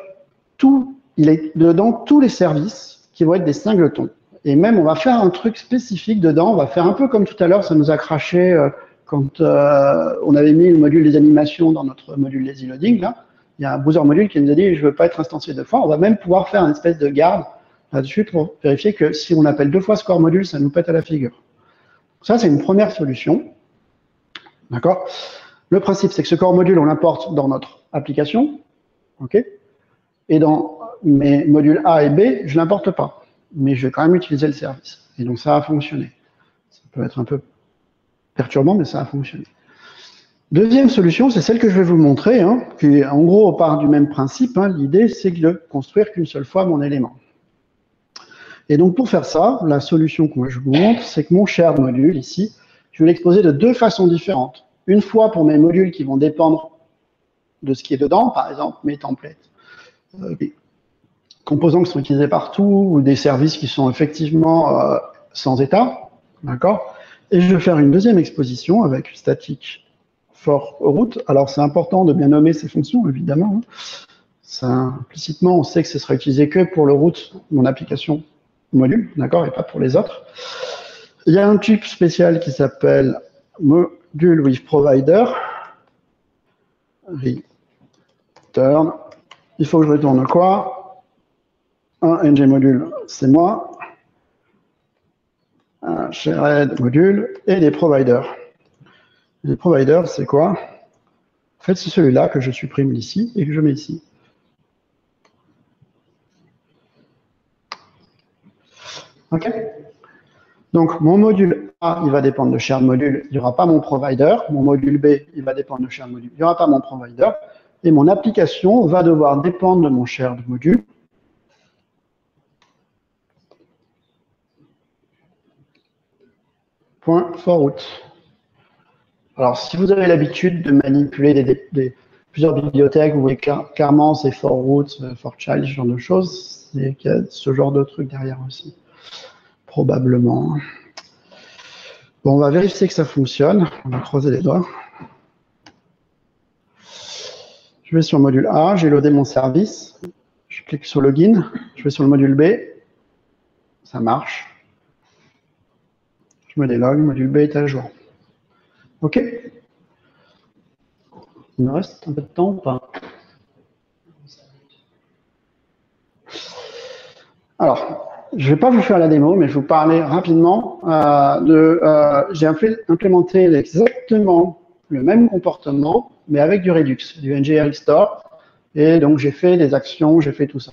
[SPEAKER 1] il est dedans tous les services qui vont être des singletons. Et même, on va faire un truc spécifique dedans, on va faire un peu comme tout à l'heure, ça nous a craché quand on avait mis le module des animations dans notre module lazy loading, là. Il y a un browser module qui nous a dit, je ne veux pas être instancié 2 fois. On va même pouvoir faire une espèce de garde là-dessus pour vérifier que si on appelle 2 fois ce core module, ça nous pète à la figure. Ça, c'est une première solution. D'accord? Le principe, c'est que ce core module, on l'importe dans notre application. OK? Et dans mes modules A et B, je ne l'importe pas. Mais je vais quand même utiliser le service. Et donc, ça a fonctionné. Ça peut être un peu perturbant, mais ça a fonctionné. Deuxième solution, c'est celle que je vais vous montrer, hein, qui en gros part du même principe. Hein. L'idée, c'est de construire qu'une seule fois mon élément. Et donc pour faire ça, la solution que je vous montre, c'est que mon shared module ici, je vais l'exposer de 2 façons différentes. Une fois pour mes modules qui vont dépendre de ce qui est dedans, par exemple mes templates, des composants qui sont utilisés partout, ou des services qui sont effectivement sans état, d'accord. Et je vais faire une deuxième exposition avec static for route. Alors, c'est important de bien nommer ces fonctions, évidemment. Ça, implicitement, on sait que ce sera utilisé que pour le route, mon application module, d'accord, et pas pour les autres. Il y a un type spécial qui s'appelle module with provider. Return. Il faut que je retourne quoi? Un ng module, c'est moi. Un shared module et des providers. Les providers, c'est quoi? En fait, c'est celui-là que je supprime ici et que je mets ici. OK? Donc, mon module A, il va dépendre de shared module, il n'y aura pas mon provider. Mon module B, il va dépendre de shared module, il n'y aura pas mon provider. Et mon application va devoir dépendre de mon shared module. Point for route. Alors, si vous avez l'habitude de manipuler plusieurs bibliothèques, vous voyez clairement c'est for root, for child, ce genre de choses, c'est qu'il y a ce genre de truc derrière aussi, probablement. Bon, on va vérifier que ça fonctionne, on va croiser les doigts. Je vais sur le module A, j'ai loadé mon service, je clique sur Login, je vais sur le module B, ça marche. Je me délogue, le module B est à jour. OK. Il me reste un peu de temps ou pas? Alors, je ne vais pas vous faire la démo, mais je vais vous parler rapidement j'ai implémenté exactement le même comportement, mais avec du Redux, du NGRX Store. Et donc, j'ai fait des actions, j'ai fait tout ça.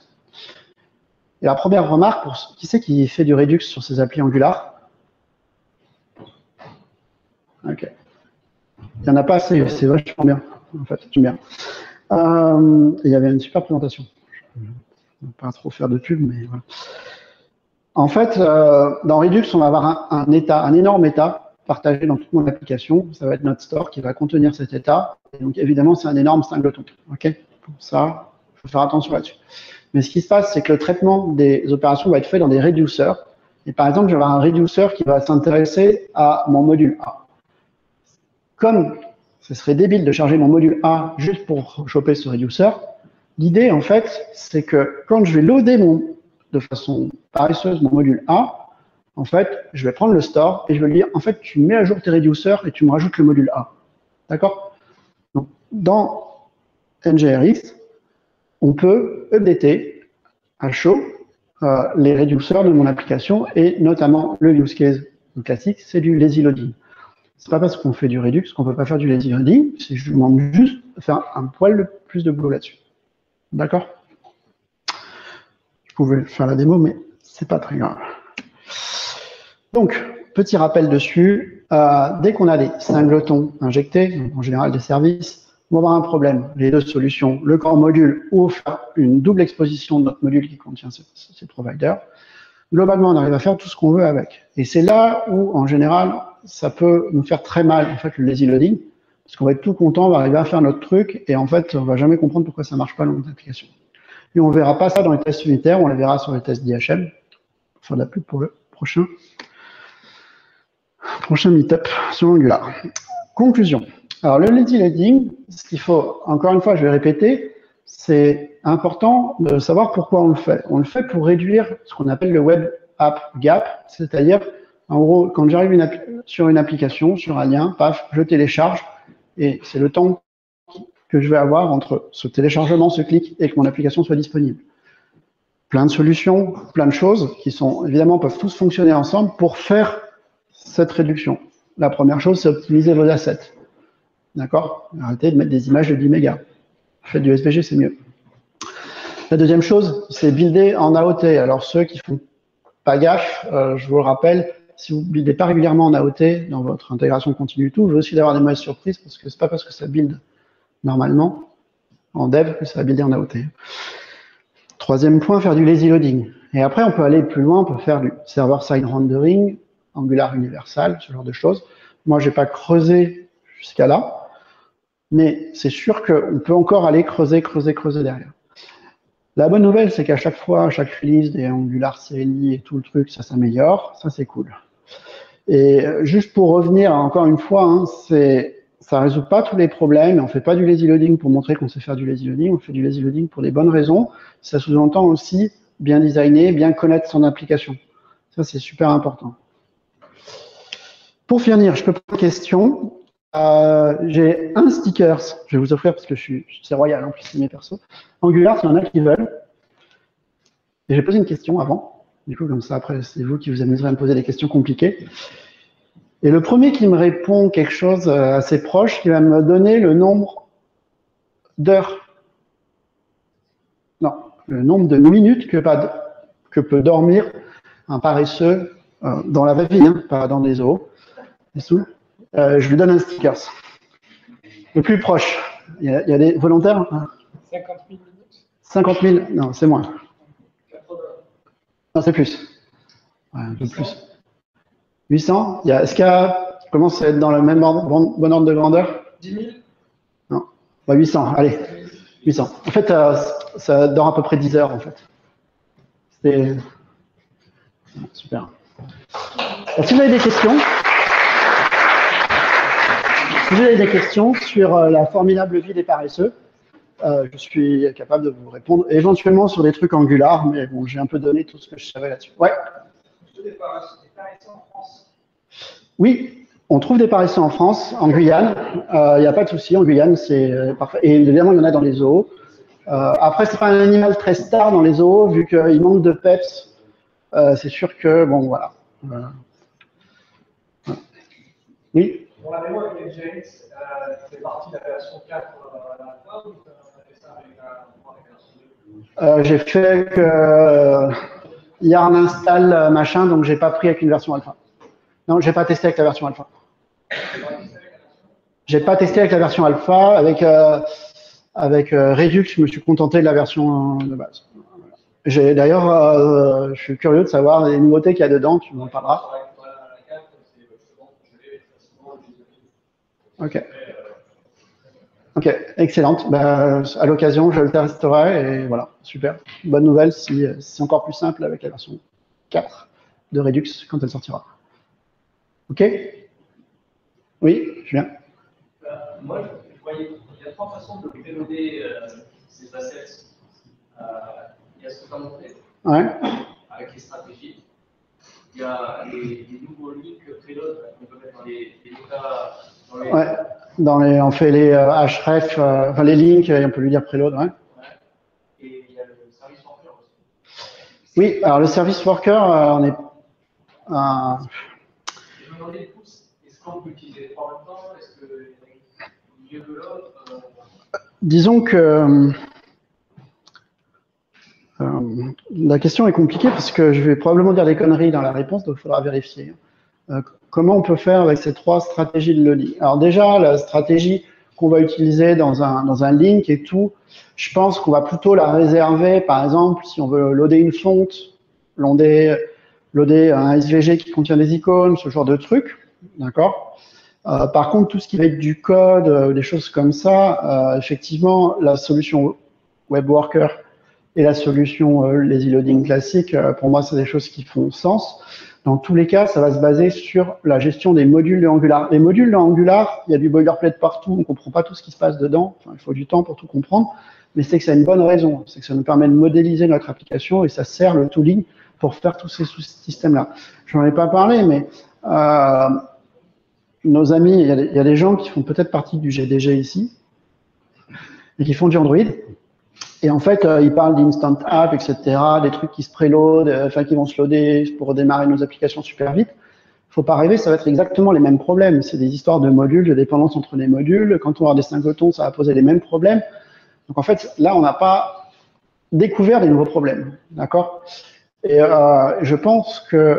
[SPEAKER 1] Et la première remarque, qui c'est qui fait du Redux sur ces applis Angular? OK. Il n'y en a pas assez, c'est vachement bien, en fait, j'aime bien. Il y avait une super présentation. Je ne vais pas trop faire de pub, mais voilà. En fait, dans Redux, on va avoir un énorme état partagé dans toute mon application. Ça va être notre store qui va contenir cet état. Et donc, évidemment, c'est un énorme singleton. OK? Pour ça, il faut faire attention là-dessus. Mais ce qui se passe, c'est que le traitement des opérations va être fait dans des reducers. Et par exemple, je vais avoir un reducer qui va s'intéresser à mon module A. Comme ce serait débile de charger mon module A juste pour choper ce reducer, l'idée, en fait, c'est que quand je vais loader de façon paresseuse mon module A, en fait, je vais prendre le store et je vais lui dire, en fait, tu mets à jour tes reducers et tu me rajoutes le module A. D'accord? Donc, dans NGRX, on peut updater à chaud les reducers de mon application et notamment le use case classique, c'est du lazy loading. C'est pas parce qu'on fait du Redux qu'on peut pas faire du lazy loading, c'est je demande juste de faire un poil plus de boulot là-dessus. D'accord? Je pouvais faire la démo, mais c'est pas très grave. Donc, petit rappel dessus, dès qu'on a des singletons injectés, en général des services, on va avoir un problème. Les deux solutions, le core module ou faire une double exposition de notre module qui contient ces providers. Globalement, on arrive à faire tout ce qu'on veut avec. Et c'est là où, en général, ça peut nous faire très mal, en fait, le lazy loading, parce qu'on va être tout content, on va arriver à faire notre truc, et en fait, on va jamais comprendre pourquoi ça marche pas dans notre application. Et on verra pas ça dans les tests unitaires, on les verra sur les tests d'IHM. Pour faire de la pub pour le prochain meetup sur Angular. Conclusion. Alors, le lazy loading, ce qu'il faut, encore une fois, je vais répéter, c'est important de savoir pourquoi on le fait. On le fait pour réduire ce qu'on appelle le web app gap, c'est-à-dire, en gros, quand j'arrive sur une application, sur un lien, paf, je télécharge, et c'est le temps que je vais avoir entre ce téléchargement, ce clic, et que mon application soit disponible. Plein de solutions, plein de choses qui sont, évidemment, peuvent tous fonctionner ensemble pour faire cette réduction. La première chose, c'est optimiser vos assets. D'accord? Arrêtez de mettre des images de 10 mégas. Faites du SVG, c'est mieux. La deuxième chose, c'est builder en AOT. Alors, ceux qui font pas gaffe, je vous le rappelle, si vous buildez pas régulièrement en AOT dans votre intégration continue tout, vous risquez d'avoir des mauvaises surprises parce que c'est pas parce que ça build normalement en dev que ça va builder en AOT. Troisième point, faire du lazy loading. Et après, on peut aller plus loin, on peut faire du server-side rendering, Angular universal, ce genre de choses. Moi, j'ai pas creusé jusqu'à là, mais c'est sûr qu'on peut encore aller creuser derrière. La bonne nouvelle, c'est qu'à chaque fois, à chaque release des Angular CLI et tout le truc, ça s'améliore, ça c'est cool. Et juste pour revenir, encore une fois, hein, ça résout pas tous les problèmes, on fait pas du lazy loading pour montrer qu'on sait faire du lazy loading, on fait du lazy loading pour des bonnes raisons. Ça sous-entend aussi bien designer, bien connaître son application. Ça, c'est super important. Pour finir, je peux poser une question. J'ai un stickers, je vais vous offrir parce que c'est royal, en plus c'est mes persos. Angular, s'il y en a qui veulent. Et j'ai posé une question avant. Du coup, comme ça, après, c'est vous qui vous amuserez à me poser des questions compliquées. Et le premier qui me répond quelque chose assez proche, qui va me donner le nombre d'heures. Non, le nombre de minutes que peut dormir un paresseux dans la vraie vie, hein, pas dans des zoos. Je lui donne un stickers. Le plus proche. Il y a des volontaires?
[SPEAKER 2] 50 000 minutes.
[SPEAKER 1] 50 000? Non, c'est moins.
[SPEAKER 2] 80.
[SPEAKER 1] Non, c'est plus. Ouais, un peu plus. 800? Est-ce qu'il y a, commence à être dans le même bon ordre de grandeur?
[SPEAKER 2] 10 000?
[SPEAKER 1] Non. Bah, 800, allez. 800. En fait, ça dort à peu près 10 heures, en fait. C'est super. Alors, si vous avez des questions, sur la formidable vie des paresseux, je suis capable de vous répondre éventuellement sur des trucs Angular, mais bon, j'ai un peu donné tout ce que je savais là-dessus. Ouais.
[SPEAKER 2] Des paresseux en France?
[SPEAKER 1] Oui, on trouve des paresseux en France, en Guyane. Il n'y a pas de souci, en Guyane, c'est parfait. Et évidemment, il y en a dans les zoos. Après, c'est pas un animal très star dans les zoos, vu qu'il manque de peps. C'est sûr que, bon, voilà. Oui.
[SPEAKER 2] Pour la démo avec NGX, c'est parti de la version 4 à la fin, ou tu as fait ça avec la version 2?
[SPEAKER 1] J'ai fait que yarn install machin, donc j'ai pas pris avec une version alpha. Non, j'ai pas testé avec la version alpha. J'ai pas testé avec la version alpha, avec Redux, je me suis contenté de la version de base. D'ailleurs, je suis curieux de savoir les nouveautés qu'il y a dedans, tu m'en parleras. Ok. Ok, excellente. Bah, à l'occasion, je le testerai et voilà, super. Bonne nouvelle si c'est encore plus simple avec la version 4 de Redux quand elle sortira. Ok? Oui, Julien?
[SPEAKER 3] Moi, je voyais il y a trois façons de préloader ces assets. Il y a ce que tu as montré, avec les stratégies. Il y a les nouveaux links préload qu'on peut mettre dans les méta.
[SPEAKER 1] On fait les href, enfin les links, et on peut lui dire preload. Ouais.
[SPEAKER 3] Et il y a le service worker aussi.
[SPEAKER 1] Oui, alors le service worker, on est.
[SPEAKER 3] Je me demandais, du coup, est-ce qu'on peut utiliser les trois en même temps? Est-ce qu'il y en a mieux que l'autre?
[SPEAKER 1] Disons que la question est compliquée parce que je vais probablement dire des conneries dans la réponse, donc il faudra vérifier. Comment on peut faire avec ces 3 stratégies de loading? Alors déjà, la stratégie qu'on va utiliser dans un link et tout, je pense qu'on va plutôt la réserver, par exemple, si on veut loader une fonte, loader un SVG qui contient des icônes, ce genre de trucs, d'accord? Par contre, tout ce qui va être du code, des choses comme ça, effectivement, la solution WebWorker et la solution lazy loading classique, pour moi, c'est des choses qui font sens. Dans tous les cas, ça va se baser sur la gestion des modules de Angular. Les modules de Angular, il y a du boilerplate partout, on ne comprend pas tout ce qui se passe dedans, enfin, il faut du temps pour tout comprendre, mais c'est que ça a une bonne raison, c'est que ça nous permet de modéliser notre application et ça sert le tooling pour faire tous ces sous-systèmes-là. Je n'en ai pas parlé, mais nos amis, il y a des gens qui font peut-être partie du GDG ici, et qui font du Android. Et en fait, ils parlent d'instant app, etc., des trucs qui se préloadent, enfin qui vont se loader pour démarrer nos applications super vite. Faut pas rêver, ça va être exactement les mêmes problèmes. C'est des histoires de modules, de dépendance entre les modules. Quand on va avoir des singletons, ça va poser les mêmes problèmes. Donc en fait, là, on n'a pas découvert des nouveaux problèmes, d'accord? Et je pense que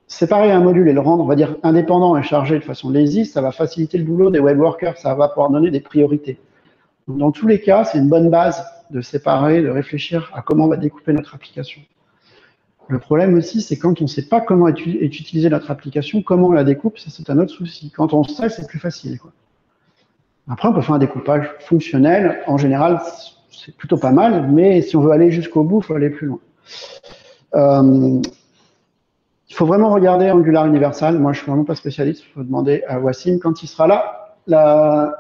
[SPEAKER 1] séparer un module et le rendre, on va dire, indépendant et chargé de façon lazy, ça va faciliter le boulot des web workers, ça va pouvoir donner des priorités. Dans tous les cas, c'est une bonne base de séparer, de réfléchir à comment on va découper notre application. Le problème aussi, c'est quand on ne sait pas comment est utilisée notre application, comment on la découpe, ça c'est un autre souci. Quand on sait, c'est plus facile, quoi. Après, on peut faire un découpage fonctionnel. En général, c'est plutôt pas mal, mais si on veut aller jusqu'au bout, il faut aller plus loin. Il faut vraiment regarder Angular Universal. Moi, je suis vraiment pas spécialiste. Il faut demander à Wassim quand il sera là.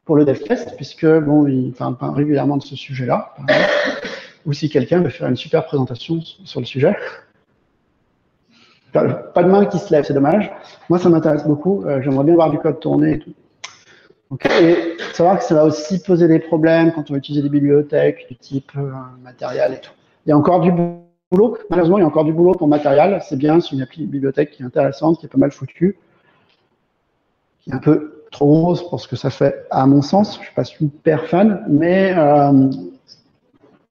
[SPEAKER 1] Pour le dev test, puisque bon, il parle régulièrement de ce sujet-là, ou si quelqu'un veut faire une super présentation sur le sujet. Pas de main qui se lève, c'est dommage. Moi, ça m'intéresse beaucoup. J'aimerais bien voir du code tourner et tout. Donc, et savoir que ça va aussi poser des problèmes quand on va utiliser des bibliothèques du type matériel et tout. Il y a encore du boulot. Malheureusement, il y a encore du boulot pour matériel. C'est bien, c'est une bibliothèque qui est intéressante, qui est pas mal foutue, qui est un peu trop grosse pour ce que ça fait, à mon sens. Je ne suis pas super fan, mais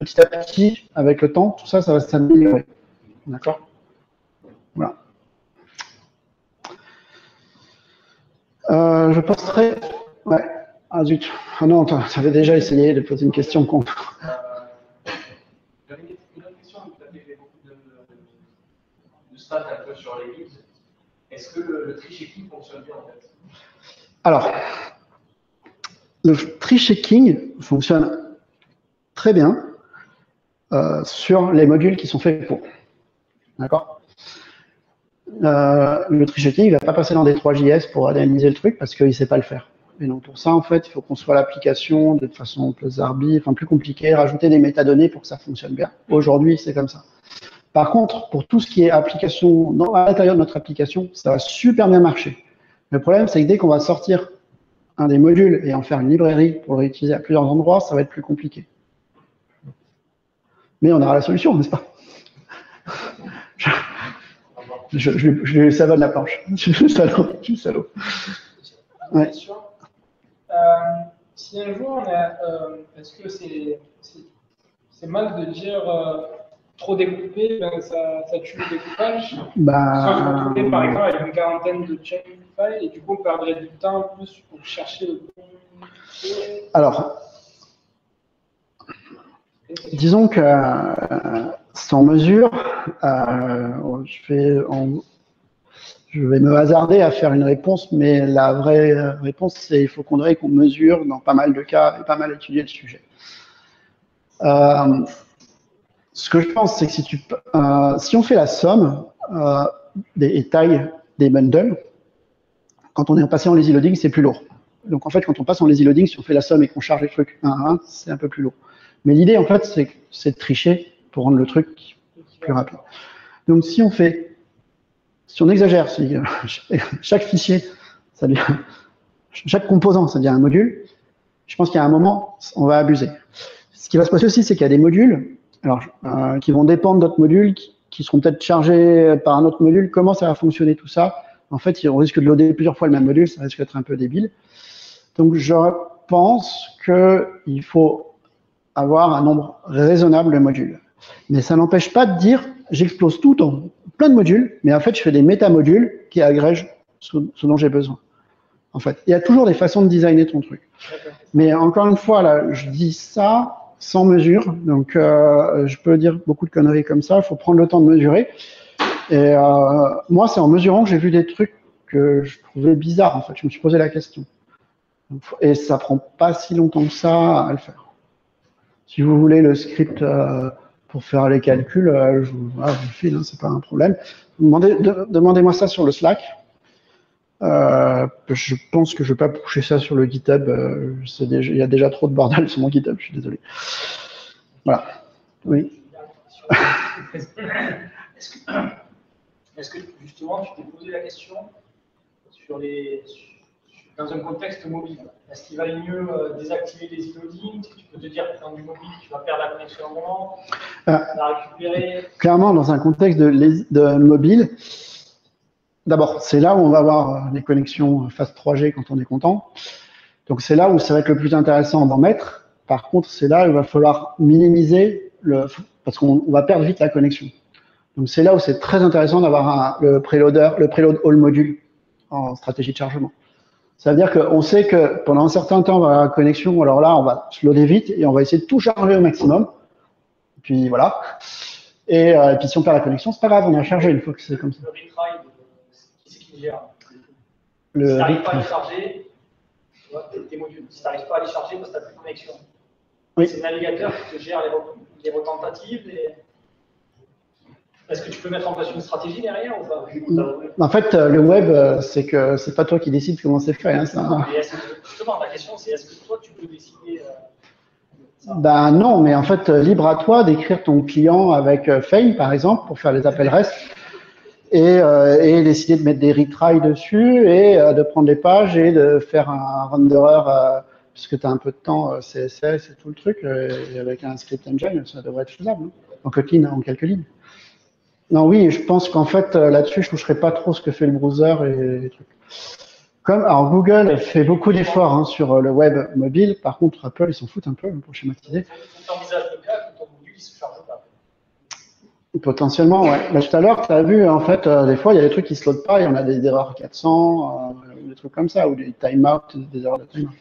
[SPEAKER 1] petit à petit, avec le temps, tout ça, ça va s'améliorer. D'accord? Voilà. Je posterai... Ouais. Ah zut. Ah non, tu avais déjà essayé de poser une question contre.
[SPEAKER 3] J'avais une autre question. Vous avez fait beaucoup de stats un peu sur les guides. Est-ce que le tree-checking fonctionne bien en fait?
[SPEAKER 1] Alors, le tree-checking fonctionne très bien sur les modules qui sont faits pour. D'accord? Le tree-checking, il ne va pas passer dans des 3JS pour analyser le truc parce qu'il ne sait pas le faire. Et donc pour ça, en fait, il faut qu'on soit l'application de façon plus plus compliquée, rajouter des métadonnées pour que ça fonctionne bien. Aujourd'hui, c'est comme ça. Par contre, pour tout ce qui est application, à l'intérieur de notre application, ça va super bien marcher. Le problème, c'est que dès qu'on va sortir un des modules et en faire une librairie pour le réutiliser à plusieurs endroits, ça va être plus compliqué. Mais on aura la solution, n'est-ce pas? Je lui savonne la planche. Je suis salaud. Ouais.
[SPEAKER 4] Si un jour, est-ce que c'est mal de dire trop découpé, ça tue le découpage? Soit je retrouvais par exemple avec une quarantaine de check files et du coup on perdrait du temps en plus pour chercher le bon.
[SPEAKER 1] Alors, disons que sans mesure, je vais me hasarder à faire une réponse, mais la vraie réponse, c'est qu'il faudrait qu'on mesure dans pas mal de cas et pas mal étudier le sujet. Ce que je pense, c'est que si on fait la somme des tailles des bundles, quand on est passé en lazy loading, c'est plus lourd. Donc en fait, quand on passe en lazy loading, si on fait la somme et qu'on charge les trucs 1 à 1, c'est un peu plus lourd. Mais l'idée, en fait, c'est de tricher pour rendre le truc plus rapide. Donc si on exagère, si chaque fichier, chaque composant, ça devient un module, je pense qu'il y a un moment, on va abuser. Ce qui va se passer aussi, c'est qu'il y a des modules qui vont dépendre d'autres modules, qui seront peut-être chargés par un autre module. Comment ça va fonctionner tout ça? En fait, on risque de loader plusieurs fois le même module, ça risque d'être un peu débile. Donc, je pense qu'il faut avoir un nombre raisonnable de modules. Mais ça n'empêche pas de dire, j'explose tout en plein de modules, mais en fait, je fais des métamodules qui agrègent ce dont j'ai besoin. En fait, il y a toujours des façons de designer ton truc. Mais encore une fois, là, je dis ça sans mesure, donc je peux dire beaucoup de conneries comme ça, il faut prendre le temps de mesurer. Et moi, c'est en mesurant que j'ai vu des trucs que je trouvais bizarres, en fait. Je me suis posé la question. Et ça prend pas si longtemps que ça à le faire. Si vous voulez le script pour faire les calculs, je vous le file, hein, c'est pas un problème. Demandez-moi ça sur le Slack. Je pense que je ne vais pas pousser ça sur le GitHub. Il y a déjà trop de bordel sur mon GitHub, je suis désolé. Voilà. Oui.
[SPEAKER 2] Est-ce que justement tu t'es posé la question dans un contexte mobile? Est-ce qu'il valait mieux désactiver les e-loading? Tu peux te dire que dans du mobile, tu vas perdre la connexion à un moment, la récupérer.
[SPEAKER 1] Clairement, dans un contexte de mobile, d'abord, c'est là où on va avoir des connexions fast 3G quand on est content. Donc, c'est là où ça va être le plus intéressant d'en mettre. Par contre, c'est là où il va falloir minimiser parce qu'on va perdre vite la connexion. Donc, c'est là où c'est très intéressant d'avoir le preload all module en stratégie de chargement. Ça veut dire qu'on sait que pendant un certain temps, on va avoir la connexion. Alors là, on va se loader vite et on va essayer de tout charger au maximum. Et puis, voilà. Et puis, si on perd la connexion, c'est pas grave, on a chargé une fois que c'est comme ça.
[SPEAKER 2] Le retry, qui c'est qui gère? Si tu n'arrives pas à les charger, tu vois, tes modules. Si tu n'arrives pas à les charger, parce que tu n'as plus de connexion. Oui. C'est le navigateur qui te gère les retentatives. Est-ce que tu peux mettre en place une stratégie derrière ou pas?
[SPEAKER 1] En fait, le web, c'est que c'est pas toi qui décides comment c'est fait. Hein, ça.
[SPEAKER 2] Justement, la question, c'est est-ce que toi, tu peux décider ça?
[SPEAKER 1] Ben non, mais en fait, libre à toi d'écrire ton client avec Fame, par exemple, pour faire les appels REST, et décider de mettre des retries dessus, et de prendre les pages, et de faire un renderer, puisque tu as un peu de temps, CSS et tout le truc, et avec un script engine, ça devrait être faisable, hein, en Kotlin, en quelques lignes. Non, oui, je pense qu'en fait, là-dessus, je ne toucherai pas trop ce que fait le browser et les trucs. Alors, Google fait beaucoup d'efforts hein, sur le web mobile. Par contre, Apple, ils s'en foutent un peu pour schématiser.
[SPEAKER 2] Tu envisages le cas que ton module ne se charge pas?
[SPEAKER 1] Potentiellement, ouais. Mais tout à l'heure, tu as vu, en fait, des fois, il y a des trucs qui ne se loadent pas et on a des erreurs 400, des trucs comme ça, ou des timeouts, des erreurs de timeout.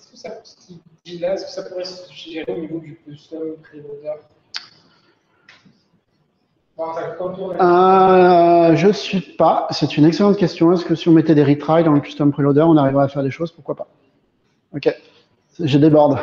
[SPEAKER 4] Est-ce que ça pourrait se gérer au niveau du custom preloader?
[SPEAKER 1] Je suis pas. C'est une excellente question. Est-ce que si on mettait des retries dans le custom preloader, on arriverait à faire des choses? Pourquoi pas? Ok. J'ai déborde.